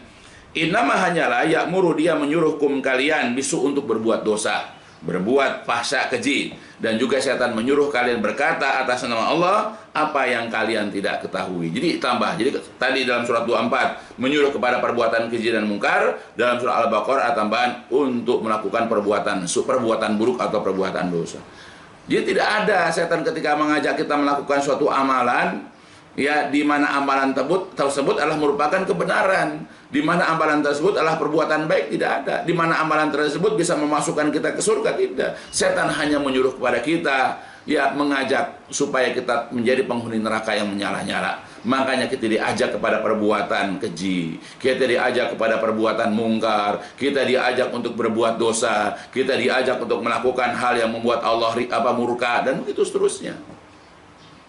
Innama hanyalah ya'muru, dia menyuruhkum kalian bisu untuk berbuat dosa, berbuat fahsya keji, dan juga setan menyuruh kalian berkata atas nama Allah apa yang kalian tidak ketahui. Jadi tambah. Jadi tadi dalam surat 24 menyuruh kepada perbuatan keji dan mungkar, dalam surah Al-Baqarah tambahan untuk melakukan perbuatan buruk atau perbuatan dosa. Jadi tidak ada setan ketika mengajak kita melakukan suatu amalan, ya, di mana amalan tersebut adalah merupakan kebenaran, di mana amalan tersebut adalah perbuatan baik, tidak ada. Di mana amalan tersebut bisa memasukkan kita ke surga, tidak. Setan hanya menyuruh kepada kita, ya, mengajak supaya kita menjadi penghuni neraka yang menyala-nyala. Makanya kita diajak kepada perbuatan keji, kita diajak kepada perbuatan mungkar, kita diajak untuk berbuat dosa, kita diajak untuk melakukan hal yang membuat Allah murka, dan begitu seterusnya.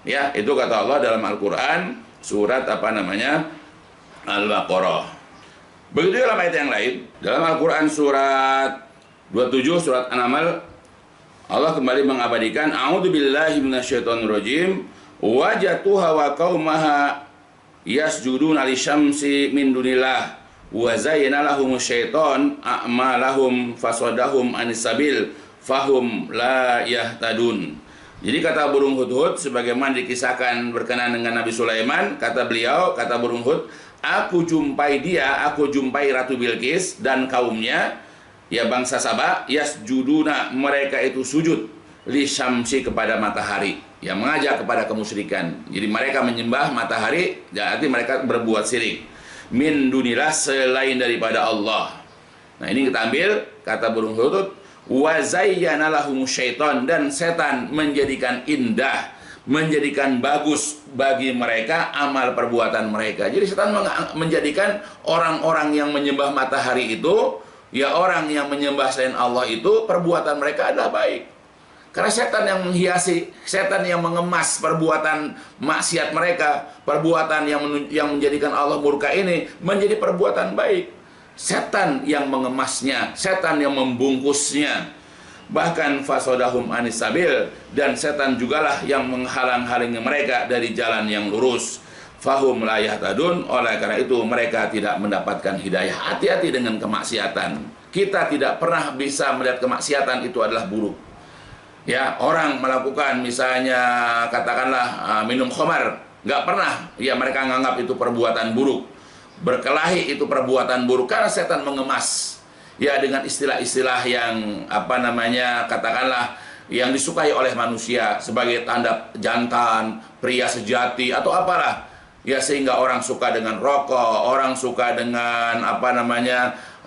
Ya, itu kata Allah dalam Al-Quran surat Al-Baqarah. Begitu dalam ayat yang lain, dalam Al-Quran surat 27 surat An-Naml, Allah kembali mengabadikan a'udzubillahi minasyaitonirrajim wajatuha wa qaumaha yasjuduna lisyamsi min dunillah wa zayyana lahumus syaiton a'malahum fasadahum anis sabil fahum la yahtadun. Jadi kata burung hudhud, sebagaimana dikisahkan berkenaan dengan Nabi Sulaiman, kata beliau, kata burung hud, aku jumpai Ratu Bilqis dan kaumnya, ya, bangsa Saba, yasjuduna, mereka itu sujud, li syamsi, kepada matahari, yang mengajak kepada kemusyrikan. Jadi mereka menyembah matahari, berarti mereka berbuat syirik. Min dunillah, selain daripada Allah. Nah, ini kita ambil kata burung hudhud, wa zayyana lahumus syaiton, dan setan menjadikan indah, menjadikan bagus bagi mereka amal perbuatan mereka. Jadi setan menjadikan orang-orang yang menyembah matahari itu, ya, orang yang menyembah selain Allah itu, perbuatan mereka adalah baik. Karena setan yang menghiasi, setan yang mengemas perbuatan maksiat mereka, perbuatan yang menjadikan Allah murka ini menjadi perbuatan baik. Setan yang mengemasnya, setan yang membungkusnya. Bahkan fasodahum anis sabil, dan setan jugalah yang menghalang-halangi mereka dari jalan yang lurus. Fahum la yahtadun, oleh karena itu mereka tidak mendapatkan hidayah. Hati-hati dengan kemaksiatan. Kita tidak pernah bisa melihat kemaksiatan itu adalah buruk. Ya, orang melakukan misalnya katakanlah minum khamar, nggak pernah, ya, mereka menganggap itu perbuatan buruk. Berkelahi itu perbuatan buruk, karena setan mengemas, ya, dengan istilah-istilah yang katakanlah yang disukai oleh manusia sebagai tanda jantan, pria sejati atau apalah, ya, sehingga orang suka dengan rokok, orang suka dengan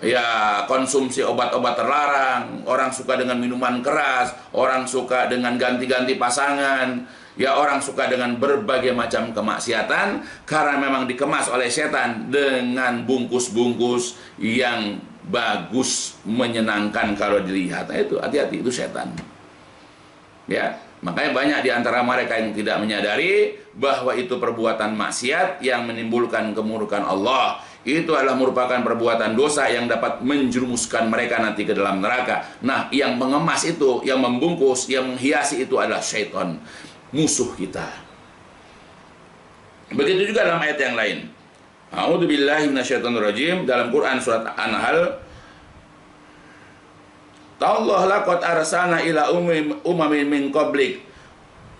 ya, konsumsi obat-obat terlarang, orang suka dengan minuman keras, orang suka dengan ganti-ganti pasangan, ya, orang suka dengan berbagai macam kemaksiatan, karena memang dikemas oleh setan dengan bungkus-bungkus yang bagus, menyenangkan kalau dilihat. Nah, itu hati-hati, itu setan. Ya, makanya banyak di antara mereka yang tidak menyadari bahwa itu perbuatan maksiat yang menimbulkan kemurkaan Allah. Itu adalah merupakan perbuatan dosa yang dapat menjerumuskan mereka nanti ke dalam neraka. Nah, yang mengemas itu, yang membungkus, yang menghiasi itu adalah syaitan, musuh kita. Begitu juga dalam ayat yang lain. A'udzubillahi minasyaitonirrajim, dalam Quran surat An-Nahl, Tallah laqad arsalna ila umamin min qablik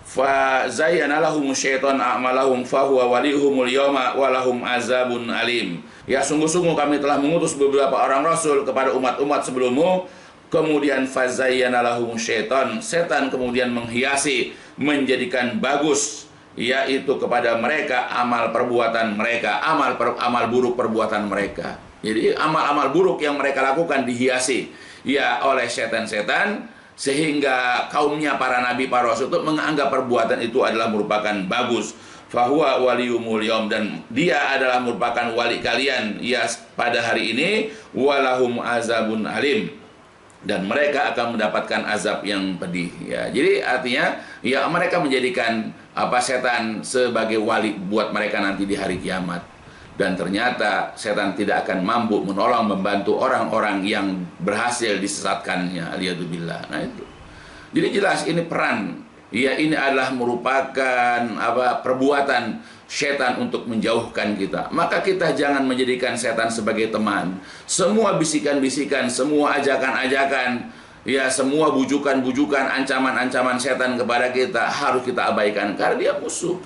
fa zayyana lahum syaitan a'malahum fa huwa waliyuhumul yawma wa lahum azabun alim. Ya, sungguh-sungguh kami telah mengutus beberapa orang rasul kepada umat-umat sebelummu, kemudian fa zayyana lahum syaitan, setan kemudian menghiasi, menjadikan bagus, yaitu kepada mereka amal perbuatan mereka, amal buruk perbuatan mereka. Jadi amal-amal buruk yang mereka lakukan dihiasi, ya, oleh setan-setan, sehingga kaumnya para nabi, para rasul itu menganggap perbuatan itu adalah merupakan bagus. Fahuwa waliyumul yaum, dan dia adalah merupakan wali kalian, ya, pada hari ini, walahum azabun alim, dan mereka akan mendapatkan azab yang pedih. Ya, jadi artinya, ya, mereka menjadikan setan sebagai wali buat mereka nanti di hari kiamat. Dan ternyata setan tidak akan mampu menolong, membantu orang-orang yang berhasil disesatkannya, aliyadzubillah. Nah, itu. Jadi jelas ini peran, ya ini adalah merupakan perbuatan setan untuk menjauhkan kita. Maka kita jangan menjadikan setan sebagai teman. Semua bisikan-bisikan, semua ajakan-ajakan, ya semua bujukan-bujukan, ancaman-ancaman setan kepada kita harus kita abaikan karena dia musuh.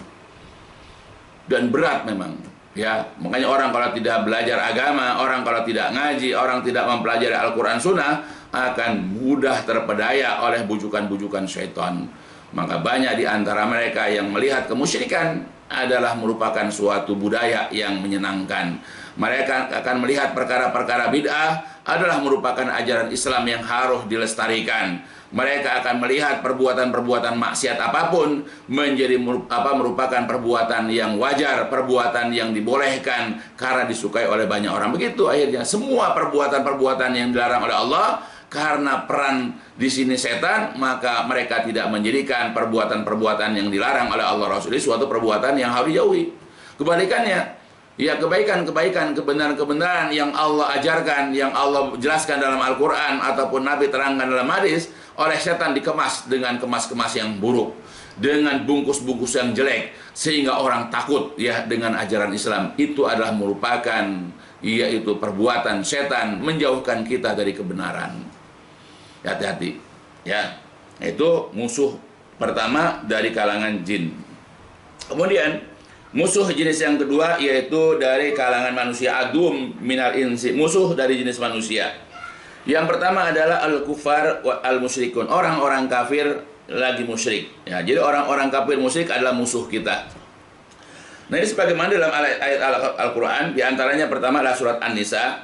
Dan berat memang. Ya, makanya orang kalau tidak belajar agama, orang kalau tidak ngaji, orang tidak mempelajari Al-Quran Sunnah akan mudah terpedaya oleh bujukan-bujukan syaitan. Maka banyak di antara mereka yang melihat kemusyrikan adalah merupakan suatu budaya yang menyenangkan. Mereka akan melihat perkara-perkara bid'ah adalah merupakan ajaran Islam yang harus dilestarikan. Mereka akan melihat perbuatan-perbuatan maksiat apapun menjadi merupakan perbuatan yang wajar, perbuatan yang dibolehkan karena disukai oleh banyak orang. Begitu akhirnya semua perbuatan-perbuatan yang dilarang oleh Allah karena peran di sini setan, maka mereka tidak menjadikan perbuatan-perbuatan yang dilarang oleh Allah Rasul suatu perbuatan yang harus dijauhi. Kebalikannya, ya kebaikan-kebaikan, kebenaran-kebenaran yang Allah ajarkan, yang Allah jelaskan dalam Al-Quran ataupun Nabi terangkan dalam hadis, oleh setan dikemas dengan kemas-kemas yang buruk, dengan bungkus-bungkus yang jelek, sehingga orang takut ya dengan ajaran Islam. Itu adalah merupakan yaitu perbuatan setan menjauhkan kita dari kebenaran. Hati-hati ya. Itu musuh pertama dari kalangan jin. Kemudian musuh jenis yang kedua yaitu dari kalangan manusia, adum minal insi, musuh dari jenis manusia. Yang pertama adalah al-kufar al-musyrikun, orang-orang kafir lagi musyrik. Ya, jadi orang-orang kafir musyrik adalah musuh kita. Nah, ini sebagaimana dalam ayat Al-Quran, di antaranya pertama adalah surat An-Nisa.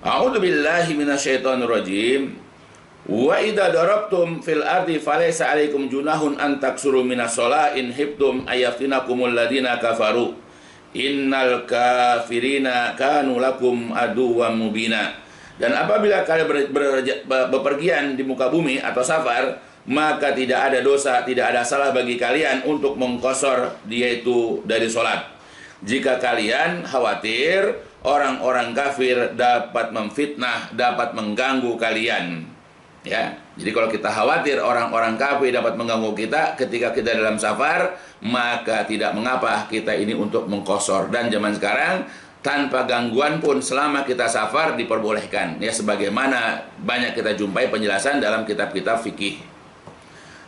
A'udzu billahi minasyaitonir rajim. Wa idza darabtum fil ardi falaysa 'alaikum junahun an taksuru minas shalah in hibtum ayaftinakumul ladina kafaru. Innal kafirina kanu lakum aduwwam mubina. Dan apabila kalian bepergian di muka bumi atau safar, maka tidak ada dosa, tidak ada salah bagi kalian untuk mengkosor yaitu dari sholat. Jika kalian khawatir orang-orang kafir dapat memfitnah, dapat mengganggu kalian. Ya, jadi kalau kita khawatir orang-orang kafir dapat mengganggu kita ketika kita dalam safar, maka tidak mengapa kita ini untuk mengkosor. Dan zaman sekarang tanpa gangguan pun selama kita safar diperbolehkan. Ya, sebagaimana banyak kita jumpai penjelasan dalam kitab-kitab fikih.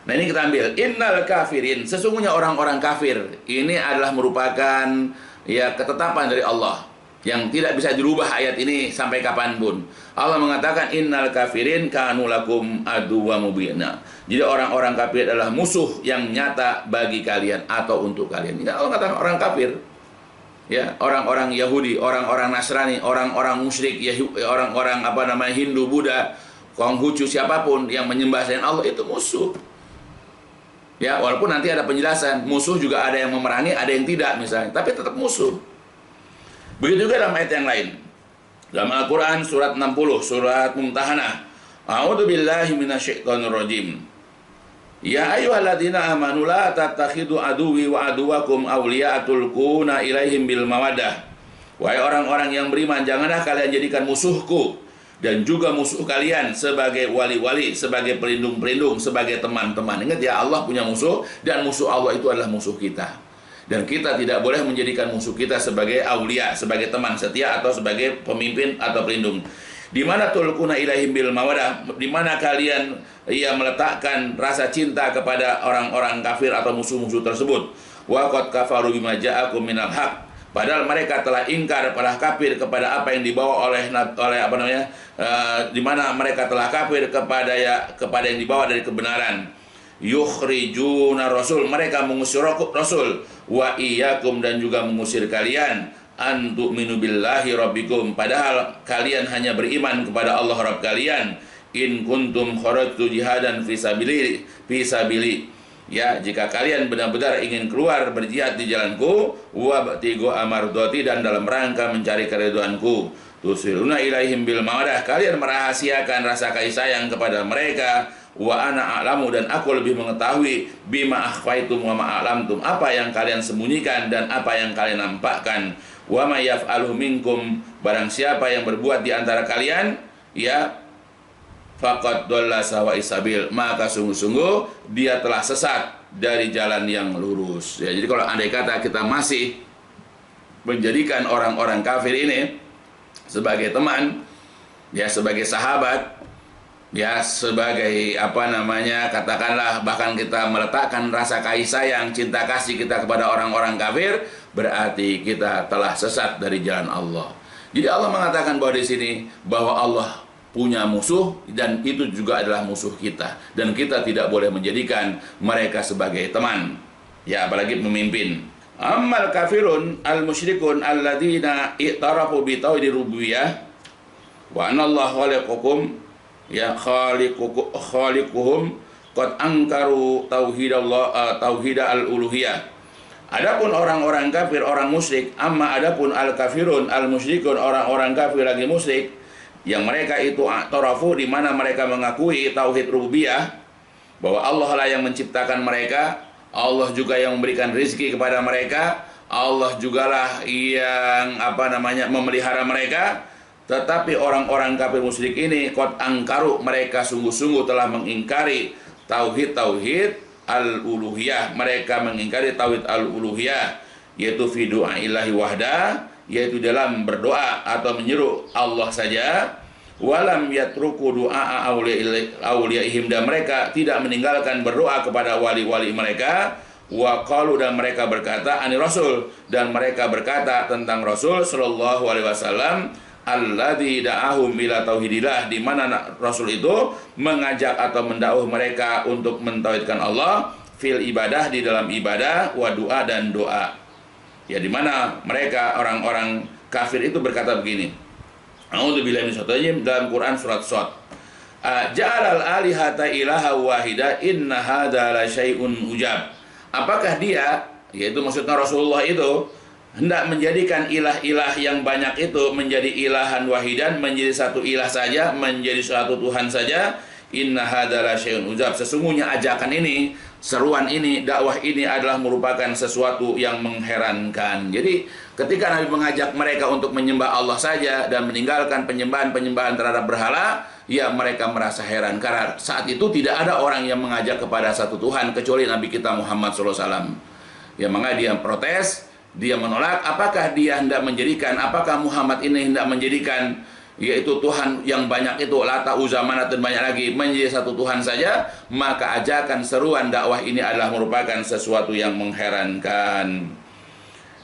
Nah, ini kita ambil. Innal kafirin, sesungguhnya orang-orang kafir ini adalah merupakan ya ketetapan dari Allah yang tidak bisa dirubah ayat ini sampai kapanpun. Allah mengatakan innal kafirin kanu lakum aduwwam mubina. Jadi orang-orang kafir adalah musuh yang nyata bagi kalian atau untuk kalian. Ini Allah katakan orang kafir. Ya, orang-orang Yahudi, orang-orang Nasrani, orang-orang musyrik, ya, orang-orang Hindu, Buddha, Konghucu, siapapun yang menyembah selain Allah itu musuh. Ya, walaupun nanti ada penjelasan, musuh juga ada yang memerangi, ada yang tidak misalnya, tapi tetap musuh. Begitu juga dalam ayat yang lain. Dalam Al-Quran surat 60, surat Mumtahanah. A'udzu billahi minasyaitonir rajim. Ya ayyuhalladzina amanu la tattakhidu aduwwi wa aduwakum awliya tulquna ilaihim bil mawaddah. Wahai orang-orang yang beriman, janganlah kalian jadikan musuhku dan juga musuh kalian sebagai wali-wali, sebagai pelindung-pelindung, sebagai teman-teman. Ingat ya, Allah punya musuh dan musuh Allah itu adalah musuh kita. Dan kita tidak boleh menjadikan musuh kita sebagai aulia, sebagai teman setia atau sebagai pemimpin atau pelindung. Di mana tulquna ilaihim bil mawaddah, di mana kalian meletakkan rasa cinta kepada orang-orang kafir atau musuh-musuh tersebut. Wa qad kafaru bima ja'akum minal haq, padahal mereka telah ingkar, telah kafir kepada apa yang dibawa oleh di mana mereka telah kafir kepada yang dibawa dari kebenaran. Yukhrijuna rasul, mereka mengusir rasul, wa iyyakum, dan juga mengusir kalian, antu'minu billahi rabbikum, padahal kalian hanya beriman kepada Allah Rabb kalian. In kuntum kharajtu jihadan fi sabili, ya, jika kalian benar-benar ingin keluar berjihad di jalanku, wa batigo amardoti, dan dalam rangka mencari keridhoanku, tusiruna ilaihim bil mawadah, kalian merahasiakan rasa kasih sayang kepada mereka, wa ana a'lamu, dan aku lebih mengetahui, bima akhfaitum wa ma a'lamtum, apa yang kalian sembunyikan dan apa yang kalian nampakkan. Wa may yaf'alhu minkum, barang siapa yang berbuat di antara kalian, ya, faqad dhalla sawa'is sabil, maka sungguh-sungguh dia telah sesat dari jalan yang lurus. Ya, jadi kalau andai kata kita masih menjadikan orang-orang kafir ini sebagai teman, ya sebagai sahabat, ya sebagai katakanlah bahkan kita meletakkan rasa kasih sayang, cinta kasih kita kepada orang-orang kafir, berarti kita telah sesat dari jalan Allah. Jadi Allah mengatakan bahwa di sini bahwa Allah punya musuh dan itu juga adalah musuh kita, dan kita tidak boleh menjadikan mereka sebagai teman, ya apalagi pemimpin. Ammal kafirun al-musyrikun alladzina i'tarafu bi tauhid rububiyyah wa anna Allah khaliqukum ya khaliquhum qad angkaru tauhid al-uluhiyah. Adapun orang-orang kafir, orang musyrik, adapun al-kafirun al-musyrikun, orang-orang kafir lagi musyrik yang mereka itu i'tarafu, di mana mereka mengakui tauhid rububiyah, bahwa Allah lah yang menciptakan mereka, Allah juga yang memberikan rezeki kepada mereka, Allah jugalah yang memelihara mereka. Tetapi orang-orang kafir musyrik ini qad angkaru, mereka sungguh-sungguh telah mengingkari tauhid al-uluhiyah. Mereka mengingkari tauhid al-uluhiyah, yaitu fi du'aillahi wahda, yaitu dalam berdoa atau menyeru Allah saja. Walam yatruku du'a awliyaihim, dan mereka tidak meninggalkan berdoa kepada wali-wali mereka. Wa qalu, dan mereka berkata ani rasul, dan mereka berkata tentang Rasul sallallahu alaihi wasallam, alladzi da'ahum ila tauhidillah, di mana Rasul itu mengajak atau mendakwah mereka untuk mentauhidkan Allah, fil ibadah, di dalam ibadah, wa doa, dan doa. Ya, di mana mereka orang-orang kafir itu berkata begini. A'udzubillahi minasyaitonir rajim, dalam Quran surat Shad. Ja'alal alihata ilaha wahida inna hadza la syai'un ujab. Apakah dia, yaitu maksudnya Rasulullah itu, hendak menjadikan ilah-ilah yang banyak itu menjadi ilahan wahidan, menjadi satu ilah saja, menjadi satu Tuhan saja? Inna hadza la syai'un ujab. Sesungguhnya ajakan ini, seruan ini, dakwah ini adalah merupakan sesuatu yang mengherankan. Jadi ketika Nabi mengajak mereka untuk menyembah Allah saja dan meninggalkan penyembahan-penyembahan terhadap berhala, ya mereka merasa heran, karena saat itu tidak ada orang yang mengajak kepada satu Tuhan kecuali Nabi kita Muhammad SAW. Ya, maka dia protes, dia menolak. Apakah dia hendak menjadikan, apakah Muhammad ini hendak menjadikan, yaitu Tuhan yang banyak itu, Lata, Uzza, Manat, dan banyak lagi, menjadi satu Tuhan saja? Maka ajakan seruan dakwah ini adalah merupakan sesuatu yang mengherankan.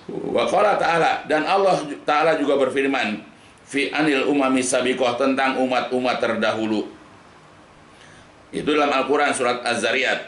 Wa qala ta'ala, dan Allah Ta'ala juga berfirman fi anil umami sabiqah, tentang umat-umat terdahulu. Itu dalam Al-Quran surat Az-Zariyat.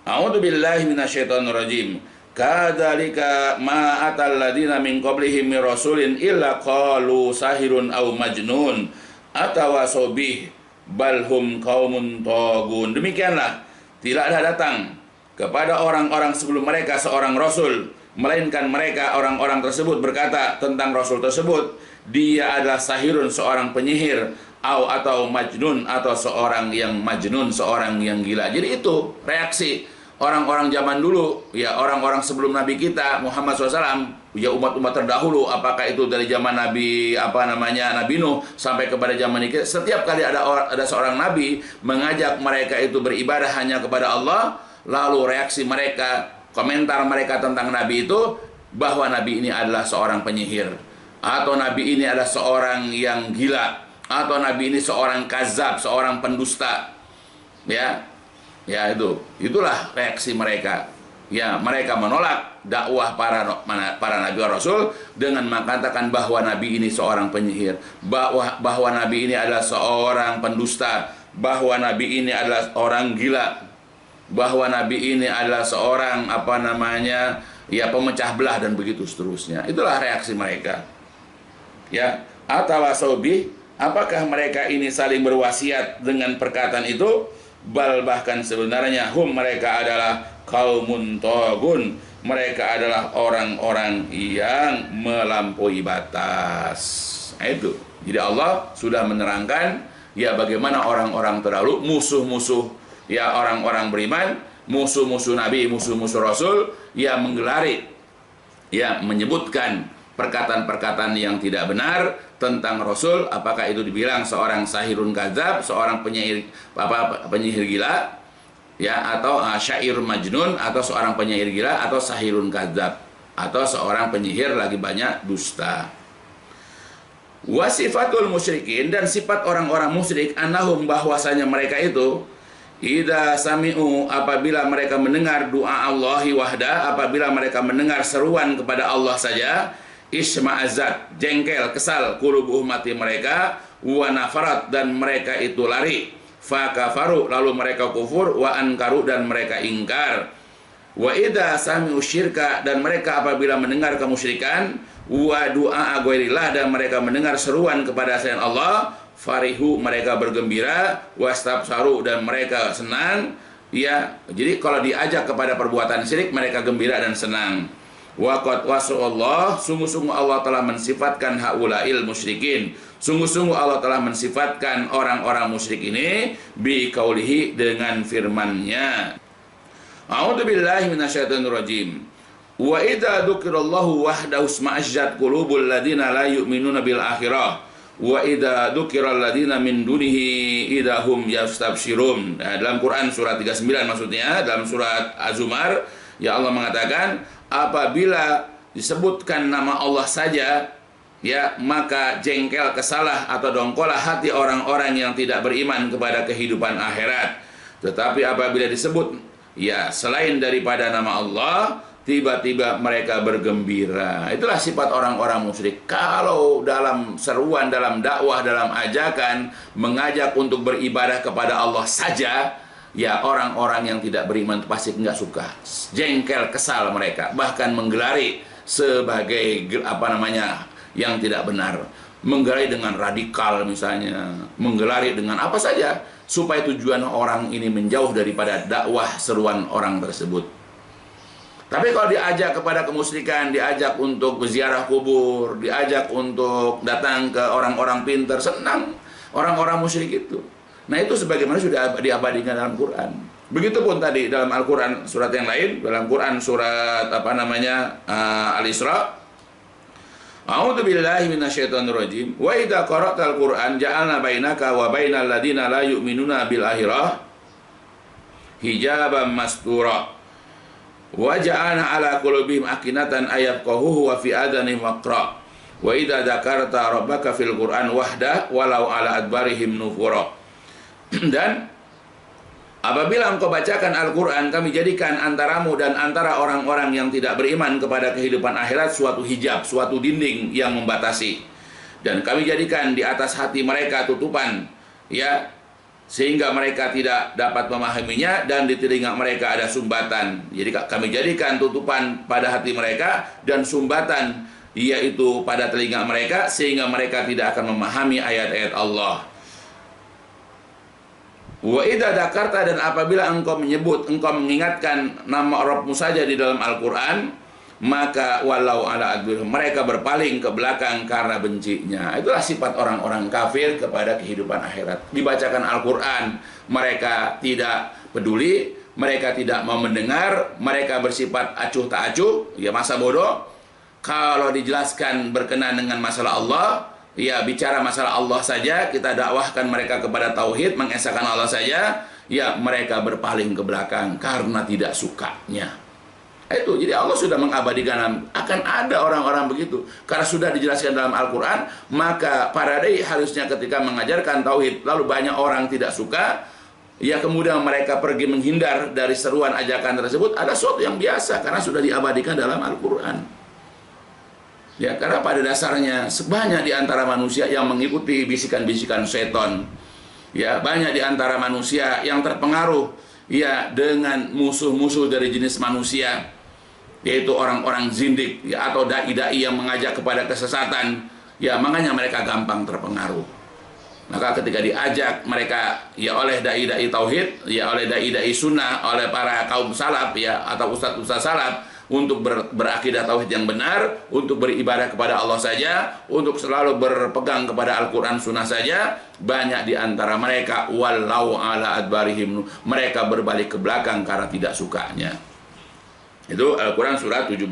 A'udzu billahi minasyaitonir rajim. Kadzalika ma atal ladina min qablihim min rasulin illa qalu sahirun aw majnun atawasaw bih bal hum qaumun tagun. Demikianlah tidak ada datang kepada orang-orang sebelum mereka seorang rasul, melainkan mereka orang-orang tersebut berkata tentang rasul tersebut, dia adalah sahirun, seorang penyihir, atau majnun, atau seorang yang majnun, seorang yang gila. Jadi itu reaksi orang-orang zaman dulu, ya orang-orang sebelum Nabi kita Muhammad SAW, ya umat-umat terdahulu, apakah itu dari zaman Nabi Nabi Nuh sampai kepada zaman ini. Setiap kali ada seorang Nabi mengajak mereka itu beribadah hanya kepada Allah, lalu reaksi mereka, komentar mereka tentang Nabi itu, bahwa Nabi ini adalah seorang penyihir, atau Nabi ini adalah seorang yang gila, atau Nabi ini seorang kazab, seorang pendusta. Ya itulah reaksi mereka. Ya, mereka menolak dakwah para nabi rasul dengan mengatakan bahwa Nabi ini seorang penyihir, bahwa Nabi ini adalah seorang pendusta, bahwa Nabi ini adalah orang gila, bahwa Nabi ini adalah seorang pemecah belah, dan begitu seterusnya. Itulah reaksi mereka. Ya, atawasobi, apakah mereka ini saling berwasiat dengan perkataan itu? Bal, bahkan sebenarnya hum, mereka adalah qaumun tagun, mereka adalah orang-orang yang melampaui batas. Itu. Jadi Allah sudah menerangkan ya bagaimana orang-orang terdahulu, musuh-musuh ya orang-orang beriman, musuh-musuh Nabi, musuh-musuh Rasul, ya menggelari, ya menyebutkan perkataan-perkataan yang tidak benar tentang Rasul, apakah itu dibilang seorang sahirun kadzab, seorang penyihir gila, ya, atau syair majnun, atau seorang penyair gila, atau sahirun kadzab, atau seorang penyihir lagi banyak dusta. Wasifatul musyrikin, dan sifat orang-orang musyrik, annahum, bahwasanya mereka itu idza sami'u, apabila mereka mendengar doa Allahi wahda, apabila mereka mendengar seruan kepada Allah saja, isma'azat, jengkel, kesal, qulubuhum, hati mereka, wa nafarat, dan mereka itu lari, fakafaru, lalu mereka kufur, wa ankaru, dan mereka ingkar. Wa idza sami'u syirka, dan mereka apabila mendengar kemusyrikan, wa du'a ghairillah, dan mereka mendengar seruan kepada selain Allah, farihu, mereka bergembira, wastabsaru, dan mereka senang, ya. Jadi kalau diajak kepada perbuatan syirik, mereka gembira dan senang. Wa qad wasallallahu, sungguh-sungguh Allah telah mensifatkan haulail musyrikin, sungguh-sungguh Allah telah mensifatkan orang-orang musyrik ini bi qaulihi, dengan firman-Nya. A'udzubillahi minasyaitonir rajim. Wa idza dzukirallahu wahdahu isma'azzat qulubul ladina la yu'minuna bil akhirah wa idza dzukiral ladina min dunihi idahum yastabsyirun. Nah, dalam Quran surat 39 maksudnya, dalam surat Az-Zumar, ya, Allah mengatakan apabila disebutkan nama Allah saja, ya, maka jengkel, kesalah, atau dongkolah hati orang-orang yang tidak beriman kepada kehidupan akhirat. Tetapi apabila disebut, ya, selain daripada nama Allah, tiba-tiba mereka bergembira. Itulah sifat orang-orang musyrik. Kalau dalam seruan, dalam dakwah, dalam ajakan, mengajak untuk beribadah kepada Allah saja, ya, orang-orang yang tidak beriman pasti nggak suka, jengkel, kesal mereka, bahkan menggelari sebagai yang tidak benar, menggelari dengan radikal misalnya, menggelari dengan apa saja supaya tujuan orang ini menjauh daripada dakwah seruan orang tersebut. Tapi kalau diajak kepada kemusyrikan, diajak untuk berziarah kubur, diajak untuk datang ke orang-orang pintar, senang orang-orang musyrik itu. Nah, itu sebagaimana sudah diabadikan dalam Quran. Begitupun tadi dalam Al-Quran surat yang lain, dalam Quran surat Al-Isra. A'udzubillahi minasyaitonir rajim. Wa idza qara'tal Qur'an ja'alna bainaka wa bainal ladina la yu'minuna bil akhirah hijaban mastura. Wa ja'alna 'ala qulubihim akinatan ayafqahuhu wa fi adanihim waqra. Wa idza dzakarta rabbaka fil Qur'an wahda walau 'ala adbarihim nufura. Dan apabila engkau bacakan Al-Quran, kami jadikan antaramu dan antara orang-orang yang tidak beriman kepada kehidupan akhirat suatu hijab, suatu dinding yang membatasi. Dan kami jadikan di atas hati mereka tutupan, ya, sehingga mereka tidak dapat memahaminya, dan di telinga mereka ada sumbatan. Jadi kami jadikan tutupan pada hati mereka dan sumbatan, yaitu pada telinga mereka, sehingga mereka tidak akan memahami ayat-ayat Allah. Wa idza dzakarta, dan apabila engkau menyebut, engkau mengingatkan nama Rabbmu saja di dalam Al-Quran, maka walau ala adbirhum, mereka berpaling ke belakang karena bencinya. Itulah sifat orang-orang kafir kepada kehidupan akhirat. Dibacakan Al-Quran, mereka tidak peduli, mereka tidak mau mendengar, mereka bersifat acuh tak acuh, ya, masa bodoh. Kalau dijelaskan berkenaan dengan masalah Allah, ya, bicara masalah Allah saja, kita dakwahkan mereka kepada tauhid, mengesahkan Allah saja, ya, mereka berpaling ke belakang karena tidak sukanya. Itu, jadi Allah sudah mengabadikan akan ada orang-orang begitu. Karena sudah dijelaskan dalam Al-Quran, maka para dai harusnya ketika mengajarkan tauhid, lalu banyak orang tidak suka, ya, kemudian mereka pergi menghindar dari seruan ajakan tersebut, ada sesuatu yang biasa karena sudah diabadikan dalam Al-Quran. Ya, karena pada dasarnya sebanyak di antara manusia yang mengikuti bisikan-bisikan setan. Ya, banyak di antara manusia yang terpengaruh, ya, dengan musuh-musuh dari jenis manusia, yaitu orang-orang zindik, ya, atau dai-dai yang mengajak kepada kesesatan. Ya, makanya mereka gampang terpengaruh. Maka ketika diajak mereka, ya, oleh dai-dai tauhid, ya, oleh dai-dai sunnah, oleh para kaum salaf, ya, atau ustadz-ustadz salaf, untuk berakidah tauhid yang benar, untuk beribadah kepada Allah saja, untuk selalu berpegang kepada Al-Quran sunnah saja, banyak di antara mereka walau ala adbarihim, mereka berbalik ke belakang karena tidak sukanya. Itu Al-Quran surat 17.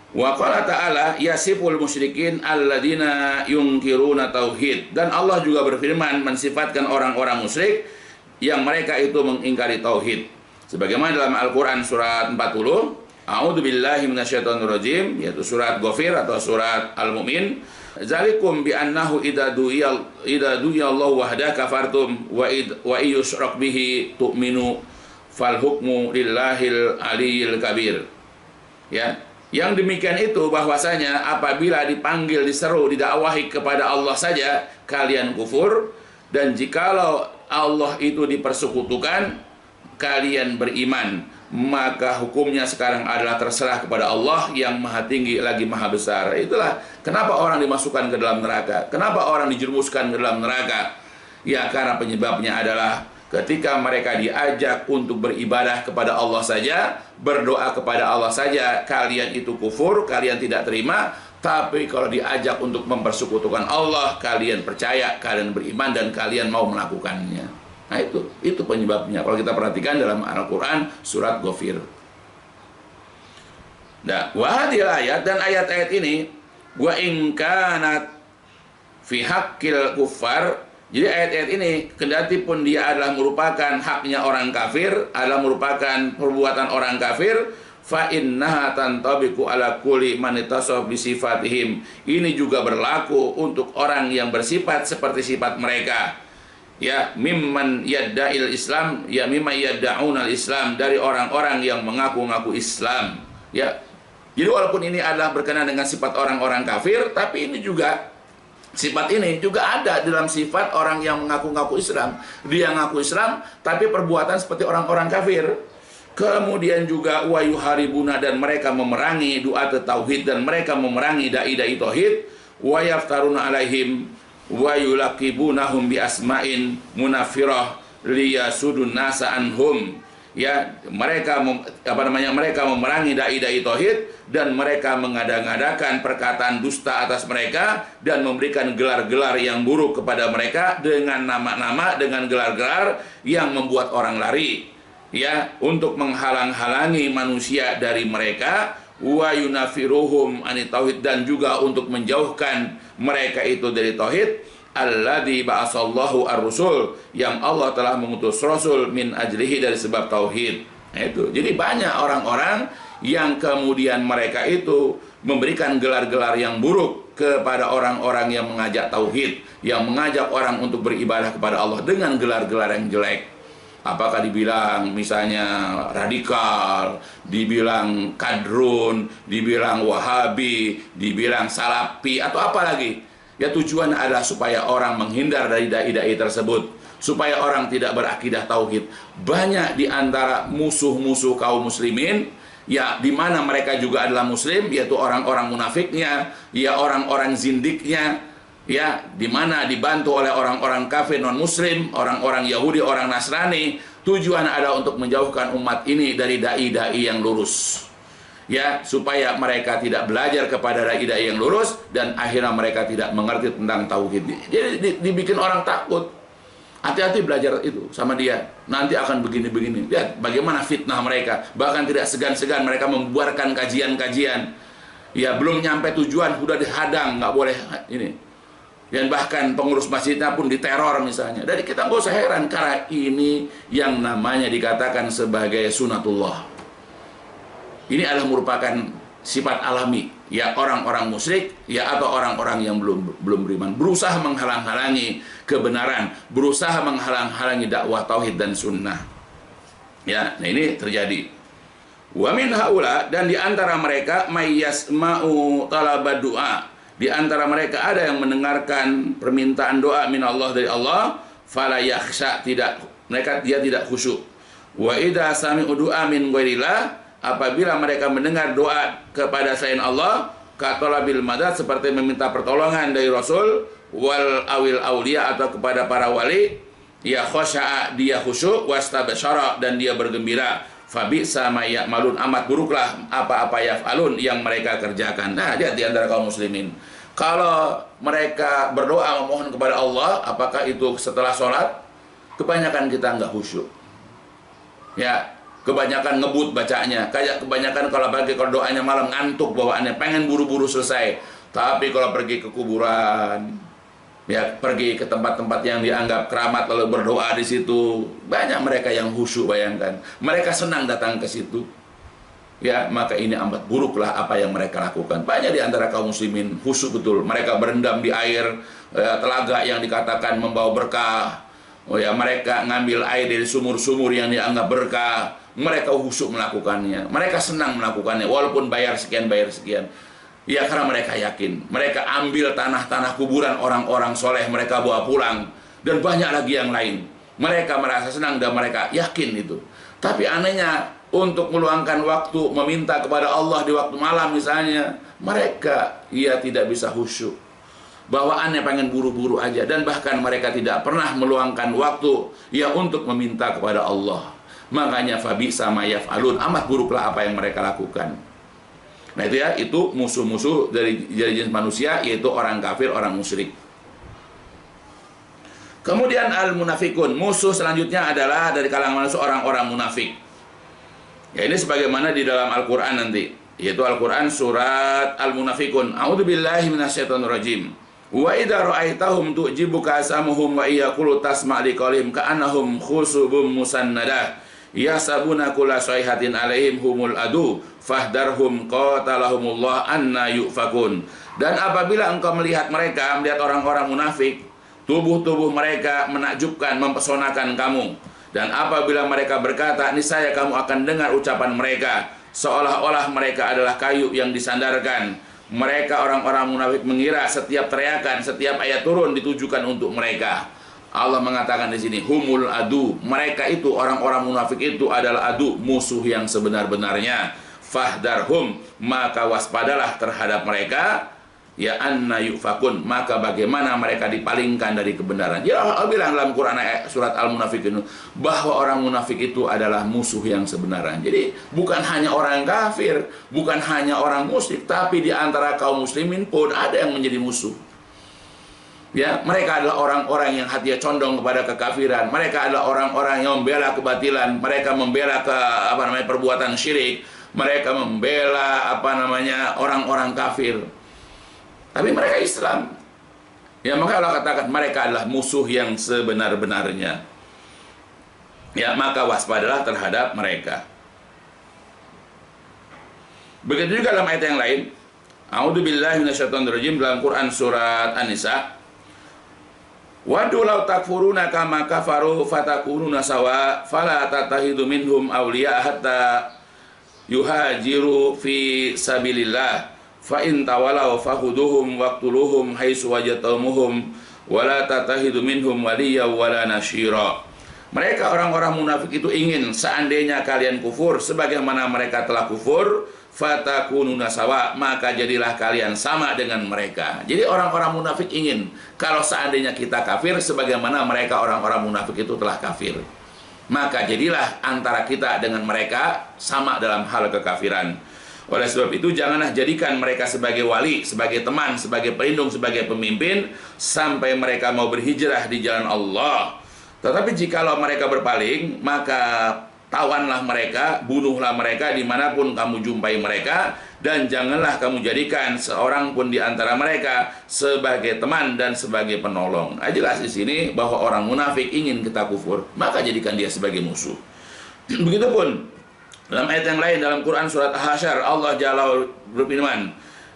Wa qala ta'ala yasiful musyrikin alladzina yunkiruna tauhid. Dan Allah juga berfirman mensifatkan orang-orang musyrik yang mereka itu mengingkari tauhid. Sebagaimana dalam Al-Qur'an surat 40, A'udzu billahi minasyaitonir rajim, yaitu surat Ghafir atau surat Al-Mu'min. Zalikum bi annahu idza du'iya Allah wahda kafartum wa yusrak bihi tu'minu fal hukmu lillahil aliyil kabir. Ya, yang demikian itu bahwasanya apabila dipanggil, diseru, didakwahi kepada Allah saja kalian kufur, dan jikalau Allah itu dipersekutukan kalian beriman, maka hukumnya sekarang adalah terserah kepada Allah yang maha tinggi lagi maha besar. Itulah kenapa orang dimasukkan ke dalam neraka, kenapa orang dijerumuskan ke dalam neraka. Ya, karena penyebabnya adalah ketika mereka diajak untuk beribadah kepada Allah saja, berdoa kepada Allah saja, kalian itu kufur, kalian tidak terima. Tapi kalau diajak untuk mempersekutukan Allah, kalian percaya, kalian beriman, dan kalian mau melakukannya. Nah itu penyebabnya. Kalau kita perhatikan dalam Al-Quran surat Ghafir. Nah, wahadil ayat, dan ayat-ayat ini, wa in kanat fi haqqil kuffar. Jadi ayat-ayat ini, kendati pun dia adalah merupakan haknya orang kafir, adalah merupakan perbuatan orang kafir, fa innaha tantabiqu ala kulli man ittasafa bi sifatihim. Ini juga berlaku untuk orang yang bersifat seperti sifat mereka. Ya, mimman yadda'il Islam, ya mimman yadda'unal Islam, dari orang-orang yang mengaku-ngaku Islam. Ya. Jadi walaupun ini adalah berkenaan dengan sifat orang-orang kafir, tapi ini juga sifat ini juga ada dalam sifat orang yang mengaku-ngaku Islam. Dia ngaku Islam, tapi perbuatan seperti orang-orang kafir. Kemudian juga wa yuharibuna, dan mereka memerangi duat tauhid, dan mereka memerangi dai-dai tauhid. Wa yaftaruna alaihim wa yulaqibunahum bi asma'in munafirah liyasudun nasa anhum. Ya, mereka mereka memerangi dai-dai tauhid, dan mereka mengada-ngadakan perkataan dusta atas mereka, dan memberikan gelar-gelar yang buruk kepada mereka dengan nama-nama, dengan gelar-gelar yang membuat orang lari, ya, untuk menghalang-halangi manusia dari mereka, wa yunafiruhum anit tauhid, dan juga untuk menjauhkan mereka itu dari tauhid. Alladzi ba'asallahu ar-rusul, yang Allah telah mengutus rasul min ajlihi, dari sebab tauhid. Nah, itu. Jadi banyak orang-orang yang kemudian mereka itu memberikan gelar-gelar yang buruk kepada orang-orang yang mengajak tauhid, yang mengajak orang untuk beribadah kepada Allah dengan gelar-gelar yang jelek. Apakah dibilang misalnya radikal, dibilang kadrun, dibilang wahabi, dibilang salafi, atau apa lagi. Ya, tujuan adalah supaya orang menghindar dari dai-dai tersebut, supaya orang tidak berakidah tauhid. Banyak di antara musuh-musuh kaum muslimin, ya, di mana mereka juga adalah muslim, yaitu orang-orang munafiknya, ya, orang-orang zindiknya, ya, di mana dibantu oleh orang-orang kafir non muslim, orang-orang Yahudi, orang Nasrani. Tujuan adalah untuk menjauhkan umat ini dari dai-dai yang lurus, ya, supaya mereka tidak belajar kepada dai-dai yang lurus, dan akhirnya mereka tidak mengerti tentang tauhid. Jadi dibikin orang takut. Hati-hati belajar itu sama dia, nanti akan begini-begini. Lihat bagaimana fitnah mereka. Bahkan tidak segan-segan mereka membuarkan kajian-kajian. Ya, belum nyampe tujuan sudah dihadang, nggak boleh ini. Dan bahkan pengurus masjidnya pun diteror misalnya. Dari kita nggak usah heran, karena ini yang namanya dikatakan sebagai sunatullah. Ini adalah merupakan sifat alami, ya, orang-orang musyrik, ya, atau orang-orang yang belum beriman, berusaha menghalang-halangi kebenaran, berusaha menghalang-halangi dakwah tauhid dan sunnah. Ya, nah ini terjadi. Wa min haula, dan di antara mereka may yasma'u talabad du'a. Di antara mereka ada yang mendengarkan permintaan doa min Allah, dari Allah, fala yakhsha, dia tidak khusyuk. Wa idza sami'u du'a min ghairillah, apabila mereka mendengar doa kepada selain Allah, katolabil madad, seperti meminta pertolongan dari Rasul, wal awil aulia, atau kepada para wali, ya khosya'a, dia khusyuk, wastabsyara, dan dia bergembira. Fabi sama ya'malun, amat buruklah apa-apa yaf'alun yang mereka kerjakan. Nah, lihat di antara kaum muslimin, kalau mereka berdoa memohon kepada Allah, apakah itu setelah sholat, kebanyakan kita nggak khusyuk. Ya, kebanyakan ngebut bacanya, kayak kebanyakan kalau doanya malam ngantuk bawaannya, pengen buru-buru selesai. Tapi kalau pergi ke kuburan, ya pergi ke tempat-tempat yang dianggap keramat lalu berdoa di situ, banyak mereka yang khusyuk, bayangkan. Mereka senang datang ke situ. Ya, maka ini amat buruklah apa yang mereka lakukan. Banyak di antara kaum muslimin khusyuk betul. Mereka berendam di air telaga yang dikatakan membawa berkah. Oh ya, mereka ngambil air dari sumur-sumur yang dianggap berkah. Mereka khusyuk melakukannya. Mereka senang melakukannya walaupun bayar sekian. Ya, karena mereka yakin. Mereka ambil tanah-tanah kuburan orang-orang soleh, mereka bawa pulang. Dan banyak lagi yang lain. Mereka merasa senang dan mereka yakin itu. Tapi anehnya, untuk meluangkan waktu meminta kepada Allah di waktu malam misalnya, mereka tidak bisa khusyuk. Bawaannya pengen buru-buru aja, dan bahkan mereka tidak pernah meluangkan waktu untuk meminta kepada Allah. Makanya fabi sama yaf'alun, amat buruklah apa yang mereka lakukan. Nah itu musuh-musuh dari jenis manusia, yaitu orang kafir, orang musyrik. Kemudian al-munafikun, musuh selanjutnya adalah dari kalangan manusia orang-orang munafik. Ya, ini sebagaimana di dalam Al-Quran nanti, yaitu Al-Quran surat Al-Munafikun. A'udzubillahi minasyaitonirrajim. Wa idza ra'aitahum tu'jibuka asamuhum wa yaqulu tasma' liqaulihim ka'annahum khusubum musannadah yasabuna kulla sayhatin 'alaihim humul adu fahdarhum qatalahumullah anna yufakun. Dan apabila engkau melihat orang-orang munafik, tubuh-tubuh mereka menakjubkan, mempesonakan kamu. Dan apabila mereka berkata, niscaya kamu akan dengar ucapan mereka seolah-olah mereka adalah kayu yang disandarkan. Mereka orang-orang munafik mengira setiap teriakan, setiap ayat turun ditujukan untuk mereka. Allah mengatakan di sini, humul adu. Mereka itu, orang-orang munafik itu adalah adu, musuh yang sebenar-benarnya. Fahdarhum, maka waspadalah terhadap mereka. Ya anna yufakun, maka bagaimana mereka dipalingkan dari kebenaran. Jadi Allah bilang dalam Quran surat Al-Munafikun bahwa orang munafik itu adalah musuh yang sebenarnya. Jadi bukan hanya orang kafir, bukan hanya orang musyrik, tapi di antara kaum muslimin pun ada yang menjadi musuh. Ya, mereka adalah orang-orang yang hatinya condong kepada kekafiran. Mereka adalah orang-orang yang membela kebatilan. Mereka membela perbuatan syirik. Mereka membela orang-orang kafir. Tapi mereka Islam. Ya, maka Allah katakan mereka adalah musuh yang sebenar-benarnya. Ya, maka waspadalah terhadap mereka. Begitu juga dalam ayat yang lain. A'udzubillahi minasyaitonirrajim, dalam Quran surat An-Nisa. Wadu law takfuruna kama kafaru fatakununa sawa fala tatahidu minhum awliya hatta yuhajiru fi sabilillah. Fa in tawallaw fahuduhum waqtuluhum haitsu wajadtumuhum wala tatahidu minhum waliyya wala nasyira. Mereka orang-orang munafik itu ingin seandainya kalian kufur sebagaimana mereka telah kufur, fatakununa sawa, maka jadilah kalian sama dengan mereka. Jadi orang-orang munafik ingin kalau seandainya kita kafir sebagaimana mereka orang-orang munafik itu telah kafir, maka jadilah antara kita dengan mereka sama dalam hal kekafiran. Oleh sebab itu janganlah jadikan mereka sebagai wali, sebagai teman, sebagai pelindung, sebagai pemimpin sampai mereka mau berhijrah di jalan Allah. Tetapi jikalau mereka berpaling, maka tawanlah mereka, bunuhlah mereka dimanapun kamu jumpai mereka, dan janganlah kamu jadikan seorang pun di antara mereka sebagai teman dan sebagai penolong. Jelas di sini bahwa orang munafik ingin kita kufur, maka jadikan dia sebagai musuh. Begitupun dalam ayat yang lain dalam Quran surat Al-Hasyr, Allah Jalla berfirman,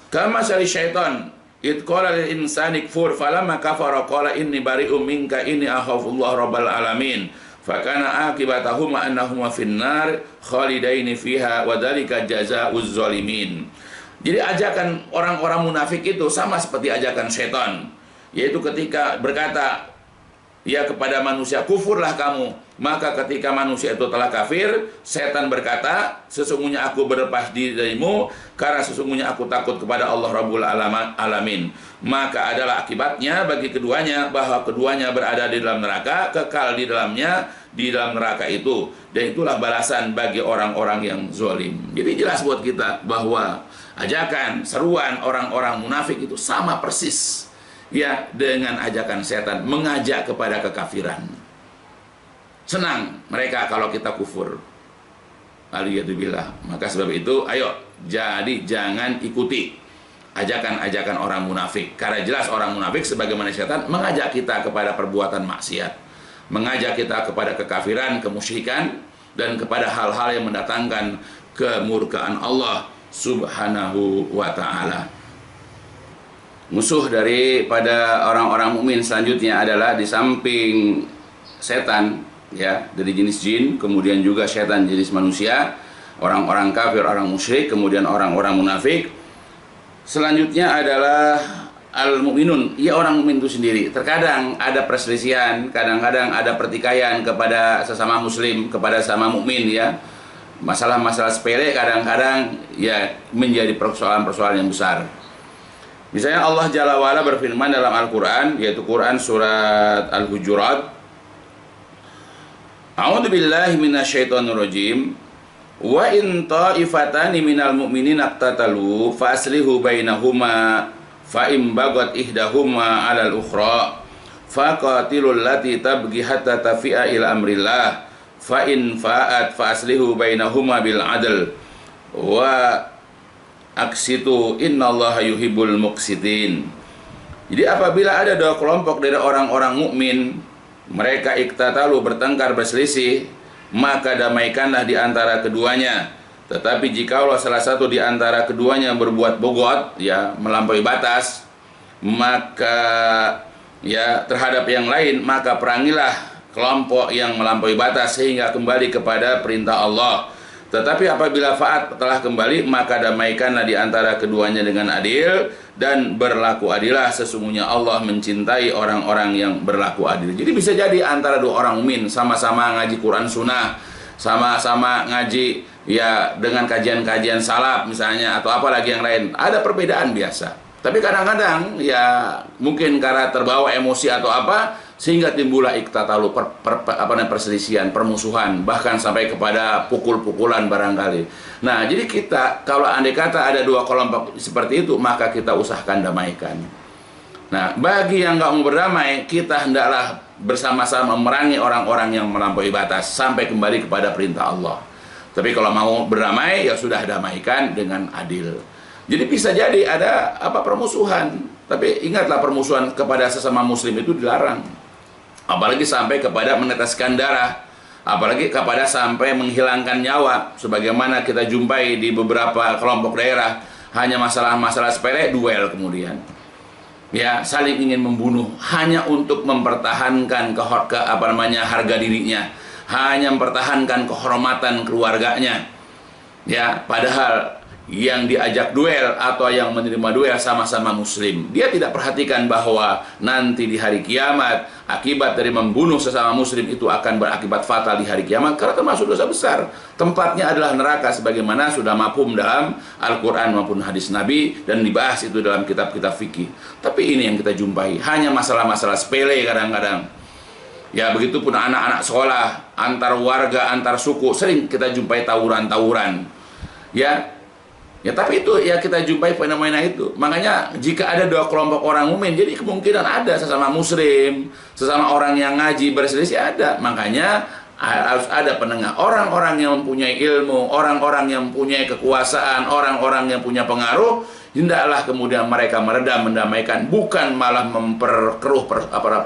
kama sali syaitan id qala lil insani kfur falamma kafara qala inni bari'um minka inni akhafullah rabbal alamin fakana akibatahuma annahuma finnar khalidaini fiha wa dzalika jazaa'uz zalimin. Jadi ajakan orang-orang munafik itu sama seperti ajakan syaitan, yaitu ketika berkata ya kepada manusia, kufurlah kamu. Maka ketika manusia itu telah kafir, setan berkata, sesungguhnya aku berlepas diri darimu karena sesungguhnya aku takut kepada Allah Rabbul Alamin. Maka adalah akibatnya bagi keduanya bahwa keduanya berada di dalam neraka, kekal di dalamnya, di dalam neraka itu. Dan itulah balasan bagi orang-orang yang zalim. Jadi jelas buat kita bahwa ajakan, seruan orang-orang munafik itu sama persis ya dengan ajakan setan, mengajak kepada kekafiran. Senang mereka kalau kita kufur. Aliyadzubillah. Maka sebab itu, ayo, jadi jangan ikuti ajakan-ajakan orang munafik. Karena jelas orang munafik sebagaimana setan mengajak kita kepada perbuatan maksiat, mengajak kita kepada kekafiran, kemusyrikan, dan kepada hal-hal yang mendatangkan kemurkaan Allah Subhanahu wa ta'ala. Musuh daripada orang-orang mukmin selanjutnya adalah di samping setan, ya, dari jenis jin, kemudian juga setan jenis manusia, orang-orang kafir, orang musyrik, kemudian orang-orang munafik. Selanjutnya adalah al-mu'minun, ya orang mukmin itu sendiri. Terkadang ada perselisihan, kadang-kadang ada pertikaian kepada sesama muslim, kepada sesama mukmin, ya. Masalah-masalah sepele kadang-kadang ya menjadi persoalan-persoalan yang besar. Misalnya Allah Jalla wa'ala berfirman dalam Al-Quran, yaitu Quran surat Al-Hujurat, A'udzu billahi minasyaitonir rajim. Wa in ta'ifatani minal mu'minina iqtatalu fa aslihu bainahuma fa in bagat ihdahuma 'alal ukhra fa qatilul lati tabghi hatta tafi'a ila amrillah fa in fa'at fa aslihu bainahuma bil 'adl wa aqsitu innallaha yuhibbul muqsitin. Jadi apabila ada dua kelompok dari orang-orang mukmin, mereka iktatalu, bertengkar, berselisih, maka damaikanlah di antara keduanya. Tetapi jikalau salah satu di antara keduanya berbuat bogot, ya, melampaui batas, maka ya terhadap yang lain, maka perangilah kelompok yang melampaui batas sehingga kembali kepada perintah Allah. Tetapi apabila faat telah kembali, maka damaikanlah di antara keduanya dengan adil, dan berlaku adilah, sesungguhnya Allah mencintai orang-orang yang berlaku adil. Jadi bisa jadi antara dua orang mukmin sama-sama ngaji Quran Sunnah, sama-sama ngaji ya dengan kajian-kajian salaf misalnya, atau apalagi yang lain, ada perbedaan biasa. Tapi kadang-kadang ya mungkin karena terbawa emosi atau apa, sehingga timbullah iktatalu, perselisihan, permusuhan, bahkan sampai kepada pukul-pukulan barangkali. Nah, jadi kita kalau andai kata ada dua kelompok seperti itu, maka kita usahakan damaikan. Nah, bagi yang nggak mau berdamai, kita hendaklah bersama-sama memerangi orang-orang yang melampaui batas sampai kembali kepada perintah Allah. Tapi kalau mau berdamai, ya sudah, damaikan dengan adil. Jadi bisa jadi ada permusuhan, tapi ingatlah permusuhan kepada sesama muslim itu dilarang. Apalagi sampai kepada meneteskan darah, apalagi kepada sampai menghilangkan nyawa, sebagaimana kita jumpai di beberapa kelompok daerah, hanya masalah-masalah sepele, duel kemudian. Ya, saling ingin membunuh hanya untuk mempertahankan harga dirinya, hanya mempertahankan kehormatan keluarganya. Ya, padahal yang diajak duel atau yang menerima duel sama-sama muslim. Dia tidak perhatikan bahwa nanti di hari kiamat akibat dari membunuh sesama muslim itu akan berakibat fatal di hari kiamat, karena termasuk dosa besar. Tempatnya adalah neraka, sebagaimana sudah mafhum dalam Al-Quran maupun hadis Nabi, dan dibahas itu dalam kitab-kitab fikih. Tapi ini yang kita jumpai, hanya masalah-masalah sepele kadang-kadang. Ya, begitupun anak-anak sekolah, antar warga, antar suku, sering kita jumpai tawuran-tawuran. Ya, tapi itu ya kita jumpai fenomena itu. Makanya jika ada dua kelompok orang mukmin, jadi kemungkinan ada sesama muslim, sesama orang yang ngaji berselisih ada. Makanya harus ada penengah, orang-orang yang mempunyai ilmu, orang-orang yang mempunyai kekuasaan, orang-orang yang punya pengaruh. Hendaklah kemudian mereka meredam, mendamaikan, bukan malah memperkeruh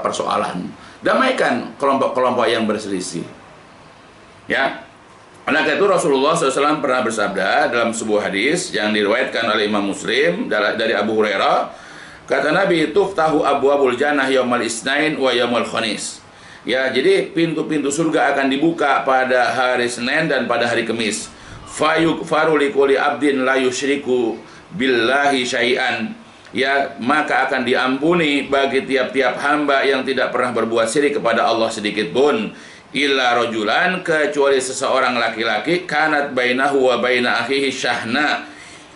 persoalan. Damaikan kelompok-kelompok yang berselisih. Ya. Oleh karena itu Rasulullah SAW pernah bersabda dalam sebuah hadis yang diriwayatkan oleh Imam Muslim dari Abu Hurairah, kata Nabi, tuftahu abwabul jannah yaumal isnain wa yaumul khamis. Ya, jadi pintu-pintu surga akan dibuka pada hari Senin dan pada hari Kamis. Fayughfaru likulli abdin la yusyriku billahi syai'an. Ya, maka akan diampuni bagi tiap-tiap hamba yang tidak pernah berbuat syirik kepada Allah sedikit pun. Illa rajulan, kecuali seseorang laki-laki, kanat bainahu wa baina akhihi syahna,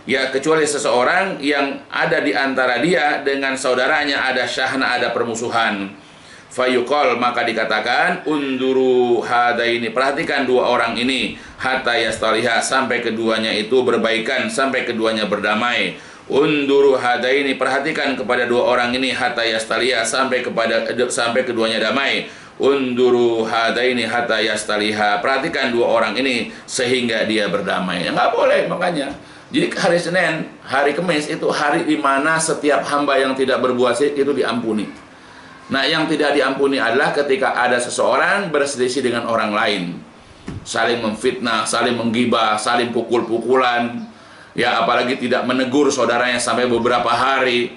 ya, kecuali seseorang yang ada di antara dia dengan saudaranya ada syahna, ada permusuhan. Fayuqal, maka dikatakan, unduru hadaini, perhatikan dua orang ini, hatta yastaliha, sampai keduanya itu berbaikan, sampai keduanya berdamai. Unduru hadaini, perhatikan kepada dua orang ini, hatta yastaliha, sampai keduanya damai. unduru hadaini hatta yastaliha, perhatikan dua orang ini sehingga dia berdamai. Ya, nggak boleh. Makanya jadi hari Senin, hari Kamis itu hari di mana setiap hamba yang tidak berbuat syirik itu diampuni. Nah, yang tidak diampuni adalah ketika ada seseorang berselisih dengan orang lain, saling memfitnah, saling menggibah, saling pukul-pukulan, ya, apalagi tidak menegur saudaranya sampai beberapa hari,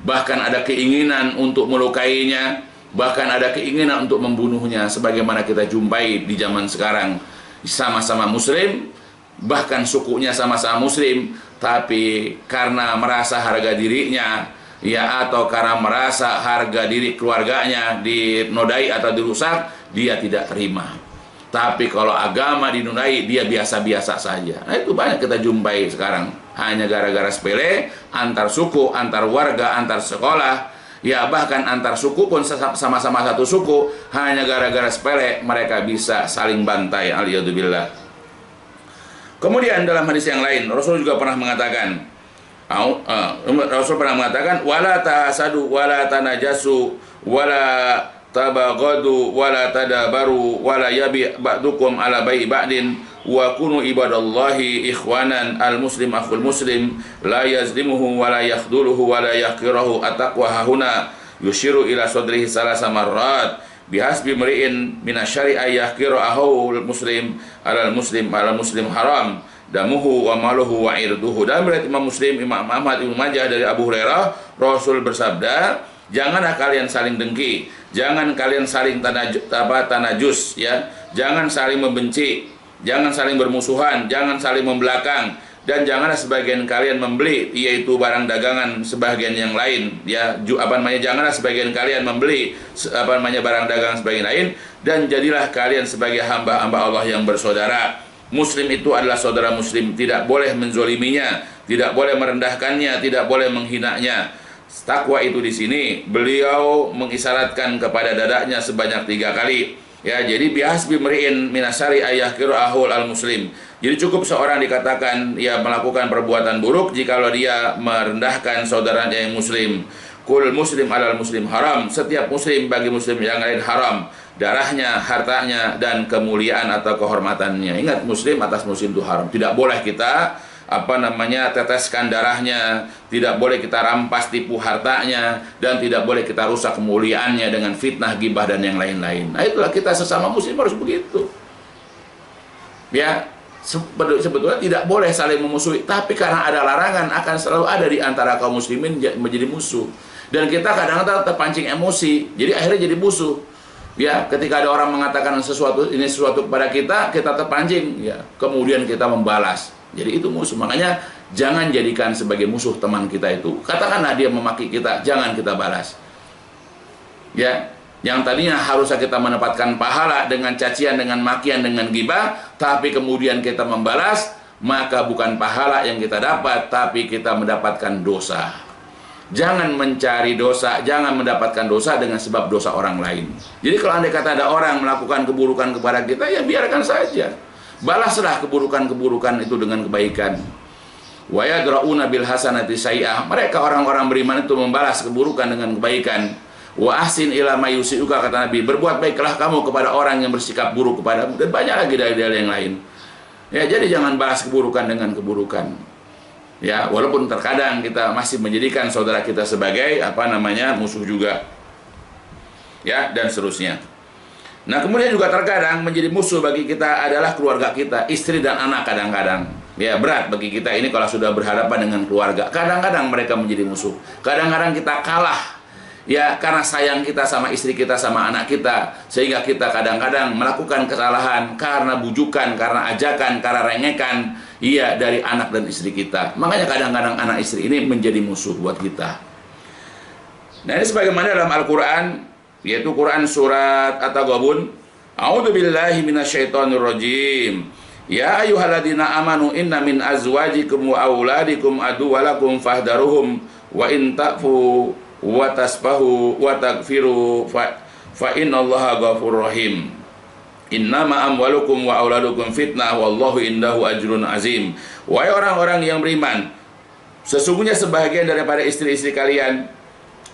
bahkan ada keinginan untuk melukainya, bahkan ada keinginan untuk membunuhnya, sebagaimana kita jumpai di zaman sekarang. Sama-sama muslim, bahkan sukunya sama-sama muslim, tapi karena merasa harga dirinya, ya, atau karena merasa harga diri keluarganya dinodai atau dirusak, dia tidak terima. Tapi kalau agama dinodai, dia biasa-biasa saja. Nah, itu banyak kita jumpai sekarang. Hanya gara-gara sepele, antar suku, antar warga, antar sekolah, ya, bahkan antar suku pun sama-sama satu suku, hanya gara-gara sepele mereka bisa saling bantai. Aliyadzubillah. Kemudian dalam hadis yang lain, Rasul juga pernah mengatakan, wala tahasadu wala tanajasu wala tabaghadu wala tadabaru wala yabi ba'dukum ala bai'i ba'din wa kunu ibadallahi ikhwanan, al muslim akhul muslim la yazlimuhu wa la yakhduluhu wa la yahqirahu, at-taqwa hahuna, yushiru ila sadrihi salasa marrat, bihasbi mri'in minasyari ayyahqira ahul muslim alal muslim haram damuhu wa maluhu wa irduhu. Dan berarti Imam Muslim, Imam Ahmad, Ibnu Majah dari Abu Hurairah, Rasul bersabda, janganlah kalian saling dengki, jangan kalian saling tanajus, ya, jangan saling membenci, jangan saling bermusuhan, jangan saling membelakang, dan janganlah sebagian kalian membeli, yaitu barang dagangan sebagian yang lain, ya, janganlah sebagian kalian membeli barang dagangan sebagian lain, dan jadilah kalian sebagai hamba-hamba Allah yang bersaudara. Muslim itu adalah saudara muslim, tidak boleh menzoliminya, tidak boleh merendahkannya, tidak boleh menghinanya. Takwa itu di sini beliau mengisyaratkan kepada dadanya sebanyak 3 kali. Ya, jadi bihasbi mri'in minasari ayyahqiru ahul al muslim. Jadi cukup seorang dikatakan ya melakukan perbuatan buruk jikalau dia merendahkan saudaranya yang muslim. Kul muslim alal muslim haram, setiap muslim bagi muslim yang lain haram, darahnya, hartanya, dan kemuliaan atau kehormatannya. Ingat, muslim atas muslim itu haram. Tidak boleh kita teteskan darahnya, tidak boleh kita rampas tipu hartanya, dan tidak boleh kita rusak kemuliaannya dengan fitnah, gibah, dan yang lain-lain. Nah, itulah kita sesama muslim harus begitu. Ya, sebetulnya tidak boleh saling memusuhi, tapi karena ada larangan akan selalu ada di antara kaum muslimin menjadi musuh. Dan kita kadang-kadang terpancing emosi, jadi akhirnya jadi musuh. Ya, ketika ada orang mengatakan sesuatu kepada kita, kita terpancing, ya, kemudian kita membalas. Jadi itu musuh. Makanya jangan jadikan sebagai musuh teman kita itu. Katakanlah dia memaki kita, jangan kita balas. Ya, yang tadinya harusnya kita mendapatkan pahala dengan cacian, dengan makian, dengan gibah, tapi kemudian kita membalas, maka bukan pahala yang kita dapat, tapi kita mendapatkan dosa. Jangan mencari dosa, jangan mendapatkan dosa dengan sebab dosa orang lain. Jadi kalau andai kata ada orang melakukan keburukan kepada kita, ya biarkan saja. Balaslah keburukan-keburukan itu dengan kebaikan. Wa yadra'una bil hasanati sayyi'ah. Mereka orang-orang beriman itu membalas keburukan dengan kebaikan. Wa ahsin ila ma yusi'uka, kata Nabi, berbuat baiklah kamu kepada orang yang bersikap buruk kepadamu. Dan banyak lagi dalil-dalil yang lain. Ya, jadi jangan balas keburukan dengan keburukan. Ya, walaupun terkadang kita masih menjadikan saudara kita sebagai musuh juga. Ya, dan seterusnya. Nah, kemudian juga terkadang menjadi musuh bagi kita adalah keluarga kita, istri dan anak kadang-kadang. Ya, berat bagi kita ini kalau sudah berhadapan dengan keluarga. Kadang-kadang mereka menjadi musuh. Kadang-kadang kita kalah. Ya, karena sayang kita sama istri kita, sama anak kita, sehingga kita kadang-kadang melakukan kesalahan karena bujukan, karena ajakan, karena rengekan, iya, dari anak dan istri kita. Makanya kadang-kadang anak istri ini menjadi musuh buat kita. Nah, ini sebagaimana dalam Al-Quran, yaitu Quran surat At-Taghabun, a'udzubillahi minasyaitonirrajim. Ya ayyuhalladzina amanu inna min azwajikum wa auladikum aduwwalakum fahdaruhum wa in ta'fu wa tasfahu wa taghfiru fa innallaha ghafurur rahim. Innama amwalukum wa auladukum fitnah wallahu indahu ajrun azim. Wahai orang-orang yang beriman, sesungguhnya sebahagian daripada istri-istri kalian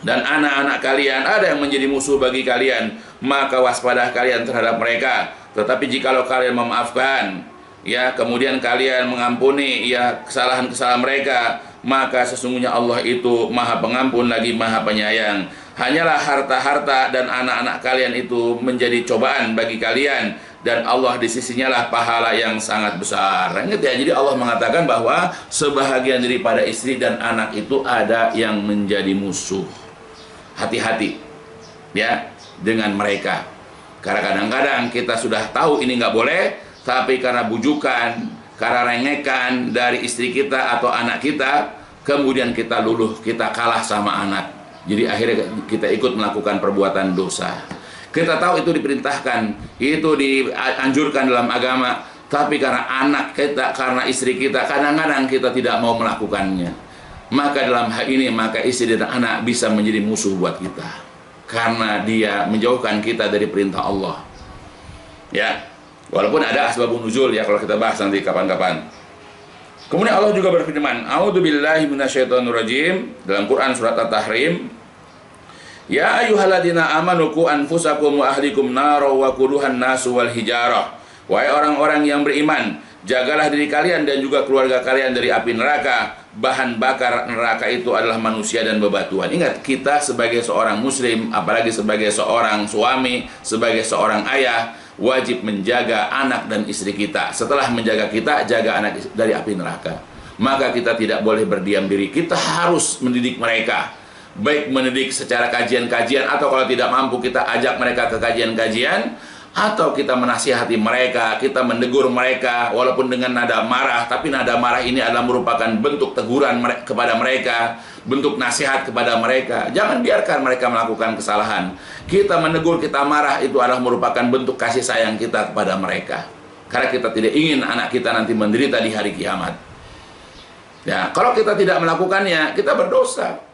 dan anak-anak kalian ada yang menjadi musuh bagi kalian, maka waspada kalian terhadap mereka. Tetapi jikalau kalian memaafkan, ya, kemudian kalian mengampuni, ya, kesalahan-kesalahan mereka, maka sesungguhnya Allah itu Maha Pengampun lagi Maha Penyayang. Hanyalah harta-harta dan anak-anak kalian itu menjadi cobaan bagi kalian, dan Allah di sisinya lah pahala yang sangat besar. Ingat ya, jadi Allah mengatakan bahwa sebahagian daripada istri dan anak itu ada yang menjadi musuh. Hati-hati ya dengan mereka, karena kadang-kadang kita sudah tahu ini nggak boleh, tapi karena bujukan, karena rengekan dari istri kita atau anak kita, kemudian kita luluh, kita kalah sama anak. Jadi akhirnya kita ikut melakukan perbuatan dosa. Kita tahu itu diperintahkan, itu dianjurkan dalam agama, tapi karena anak kita, karena istri kita, kadang-kadang kita tidak mau melakukannya. Maka dalam hal ini, maka istri dan anak bisa menjadi musuh buat kita, karena dia menjauhkan kita dari perintah Allah. Ya, walaupun ada asbabun nuzul ya, kalau kita bahas nanti kapan-kapan. Kemudian Allah juga berfirman, A'udzubillahi minasyaitonirrajim, dalam Quran surat At-Tahrim, Ya ayyuhalladzina amanu qu anfusakum wa ahlikum nara wa quduhan nasu wal hijarah. Wahai orang-orang yang beriman, jagalah diri kalian dan juga keluarga kalian dari api neraka. Bahan bakar neraka itu adalah manusia dan bebatuan. Ingat, kita sebagai seorang muslim, apalagi sebagai seorang suami, sebagai seorang ayah, wajib menjaga anak dan istri kita. Setelah menjaga kita, jaga anak dari api neraka. Maka kita tidak boleh berdiam diri. Kita harus mendidik mereka. Baik mendidik secara kajian-kajian, atau kalau tidak mampu kita ajak mereka ke kajian-kajian, atau kita menasihati mereka, kita menegur mereka walaupun dengan nada marah, tapi nada marah ini adalah merupakan bentuk teguran kepada mereka, bentuk nasihat kepada mereka. Jangan biarkan mereka melakukan kesalahan. Kita menegur, kita marah, itu adalah merupakan bentuk kasih sayang kita kepada mereka, karena kita tidak ingin anak kita nanti menderita di hari kiamat. Ya, kalau kita tidak melakukannya, kita berdosa.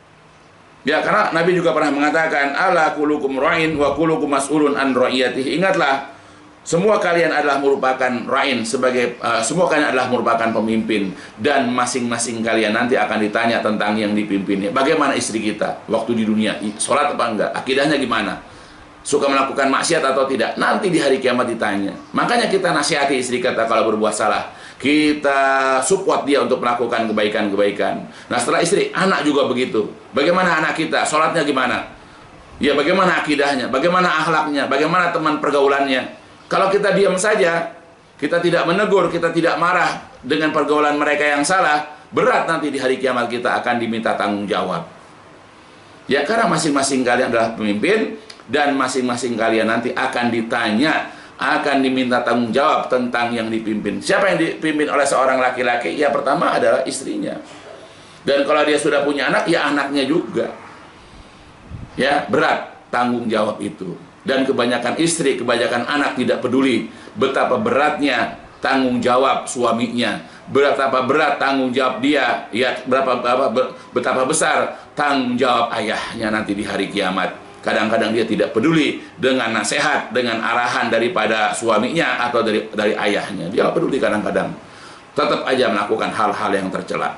Ya, karena Nabi juga pernah mengatakan, ala kulukum ra'in wa kulukum mas'ulun an ra'iyatihi. Ingatlah, semua kalian adalah merupakan ra'in, sebagai semua kalian adalah merupakan pemimpin, dan masing-masing kalian nanti akan ditanya tentang yang dipimpinnya. Bagaimana istri kita waktu di dunia, sholat apa enggak, akidahnya gimana, suka melakukan maksiat atau tidak, nanti di hari kiamat ditanya. Makanya kita nasihati istri kita kalau berbuat salah, kita support dia untuk melakukan kebaikan-kebaikan. Nah, setelah istri, anak juga begitu. Bagaimana anak kita, sholatnya gimana? Ya, bagaimana akidahnya, bagaimana akhlaknya, bagaimana teman pergaulannya. Kalau kita diam saja, kita tidak menegur, kita tidak marah dengan pergaulan mereka yang salah, berat nanti di hari kiamat kita akan diminta tanggung jawab. Ya, karena masing-masing kalian adalah pemimpin, dan masing-masing kalian nanti akan ditanya, akan diminta tanggung jawab tentang yang dipimpin. Siapa yang dipimpin oleh seorang laki-laki? Ya, pertama adalah istrinya. Dan kalau dia sudah punya anak, ya anaknya juga. Ya, berat tanggung jawab itu. Dan kebanyakan istri, kebanyakan anak tidak peduli betapa beratnya tanggung jawab suaminya, betapa berat tanggung jawab dia, ya, betapa besar tanggung jawab ayahnya nanti di hari kiamat. Kadang-kadang dia tidak peduli dengan nasihat, dengan arahan daripada suaminya atau dari ayahnya. Dia peduli kadang-kadang. Tetap aja melakukan hal-hal yang tercela.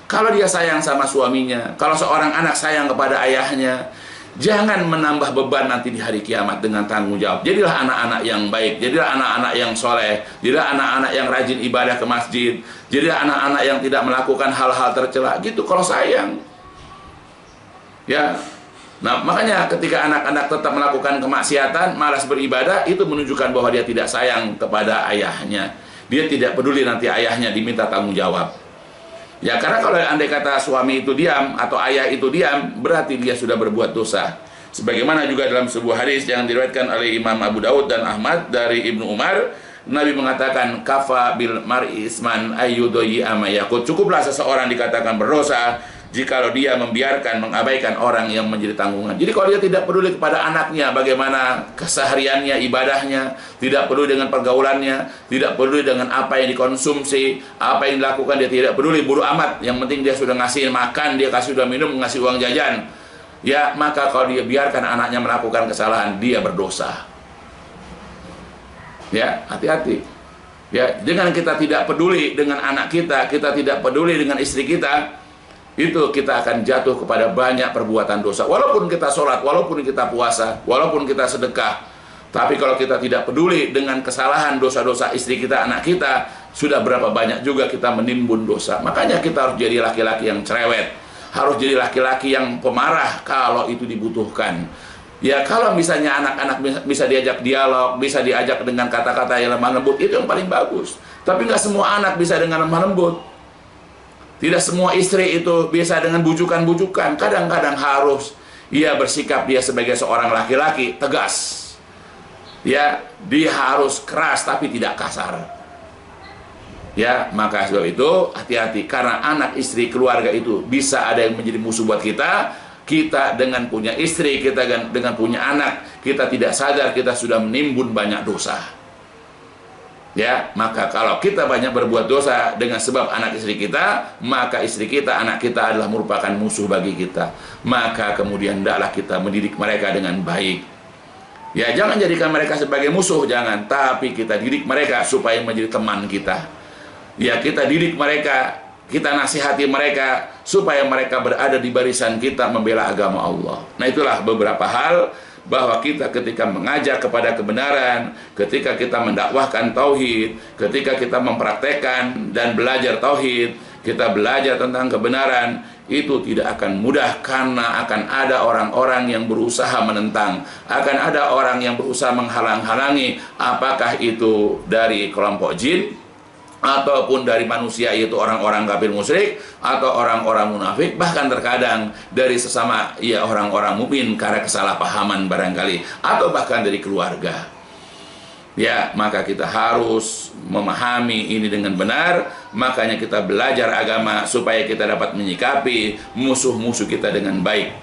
Kalau dia sayang sama suaminya, kalau seorang anak sayang kepada ayahnya, jangan menambah beban nanti di hari kiamat dengan tanggung jawab. Jadilah anak-anak yang baik, jadilah anak-anak yang soleh, jadilah anak-anak yang rajin ibadah ke masjid, jadilah anak-anak yang tidak melakukan hal-hal tercela. Gitu kalau sayang. Ya. Nah, makanya ketika anak-anak tetap melakukan kemaksiatan, malas beribadah, itu menunjukkan bahwa dia tidak sayang kepada ayahnya. Dia tidak peduli nanti ayahnya diminta tanggung jawab. Ya, karena kalau andai kata suami itu diam atau ayah itu diam, berarti dia sudah berbuat dosa. Sebagaimana juga dalam sebuah hadis yang diriwayatkan oleh Imam Abu Daud dan Ahmad dari Ibnu Umar, Nabi mengatakan, kafa bil mar'i isman ayyudoyi amayakut. Cukuplah seseorang dikatakan berdosa jikalau dia membiarkan, mengabaikan orang yang menjadi tanggungan. Jadi kalau dia tidak peduli kepada anaknya, bagaimana kesehariannya, ibadahnya, tidak peduli dengan pergaulannya, tidak peduli dengan apa yang dikonsumsi, apa yang dilakukan, dia tidak peduli, bodo amat. Yang penting dia sudah ngasih makan, dia kasih sudah minum, ngasih uang jajan. Ya, maka kalau dia biarkan anaknya melakukan kesalahan, dia berdosa. Ya, hati-hati. Ya, dengan kita tidak peduli dengan anak kita, kita tidak peduli dengan istri kita, itu kita akan jatuh kepada banyak perbuatan dosa. Walaupun kita sholat, walaupun kita puasa, walaupun kita sedekah, tapi kalau kita tidak peduli dengan kesalahan dosa-dosa istri kita, anak kita, sudah berapa banyak juga kita menimbun dosa. Makanya kita harus jadi laki-laki yang cerewet, harus jadi laki-laki yang pemarah kalau itu dibutuhkan. Ya, kalau misalnya anak-anak bisa diajak dialog, bisa diajak dengan kata-kata yang lemah lembut, itu yang paling bagus. Tapi nggak semua anak bisa dengan lemah lembut. Tidak semua istri itu bisa dengan bujukan-bujukan. Kadang-kadang harus bersikap dia sebagai seorang laki-laki tegas. Ya, dia harus keras tapi tidak kasar. Ya, maka sebab itu hati-hati, karena anak, istri, keluarga itu bisa ada yang menjadi musuh buat kita. Kita dengan punya istri, kita dengan punya anak, kita tidak sadar kita sudah menimbun banyak dosa. Ya, maka kalau kita banyak berbuat dosa dengan sebab anak istri kita, maka istri kita, anak kita adalah merupakan musuh bagi kita. Maka kemudian hendaklah kita mendidik mereka dengan baik. Ya, jangan jadikan mereka sebagai musuh, jangan. Tapi kita didik mereka supaya menjadi teman kita. Ya, kita didik mereka, kita nasihati mereka supaya mereka berada di barisan kita membela agama Allah. Nah, itulah beberapa hal bahwa kita ketika mengajak kepada kebenaran, ketika kita mendakwahkan tauhid, ketika kita mempraktekkan dan belajar tauhid, kita belajar tentang kebenaran, itu tidak akan mudah karena akan ada orang-orang yang berusaha menentang, akan ada orang yang berusaha menghalang-halangi, apakah itu dari kelompok jin ataupun dari manusia, yaitu orang-orang kafir musyrik atau orang-orang munafik, bahkan terkadang dari sesama orang-orang mukmin karena kesalahpahaman barangkali, atau bahkan dari keluarga. Ya, maka kita harus memahami ini dengan benar. Makanya kita belajar agama supaya kita dapat menyikapi musuh-musuh kita dengan baik.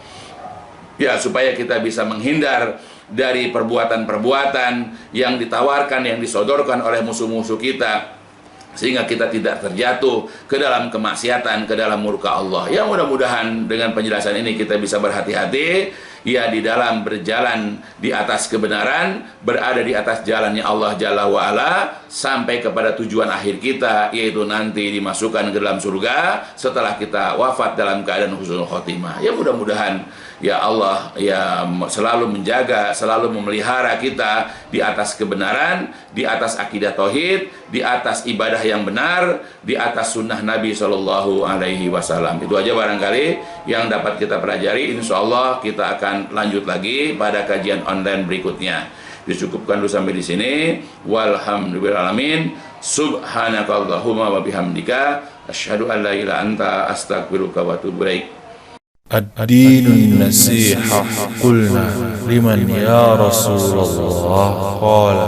Ya, supaya kita bisa menghindar dari perbuatan-perbuatan yang ditawarkan, yang disodorkan oleh musuh-musuh kita, sehingga kita tidak terjatuh ke dalam kemaksiatan, ke dalam murka Allah. Ya, mudah-mudahan dengan penjelasan ini kita bisa berhati-hati ya di dalam berjalan di atas kebenaran, berada di atas jalannya Allah Jalla wa'ala, sampai kepada tujuan akhir kita, yaitu nanti dimasukkan ke dalam surga setelah kita wafat dalam keadaan husnul khotimah. Ya, mudah-mudahan ya Allah ya selalu menjaga, selalu memelihara kita di atas kebenaran, di atas akidah tauhid, di atas ibadah yang benar, di atas sunnah Nabi SAW. Itu aja barangkali yang dapat kita pelajari. Insya Allah kita akan lanjut lagi pada kajian online berikutnya. Dicukupkan dulu sampai di sini. Walhamdulillahirrahmanirrahim. Subhanakallahumma wa bihamdika asyhadu an la ilaha illa anta astaghfiruka wa atubu ilaik. الدين النصيحة قلنا لمن يا رسول الله قال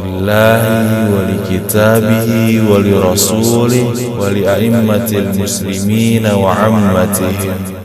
لله ولكتابه ولرسوله ولأئمة المسلمين وعمتهم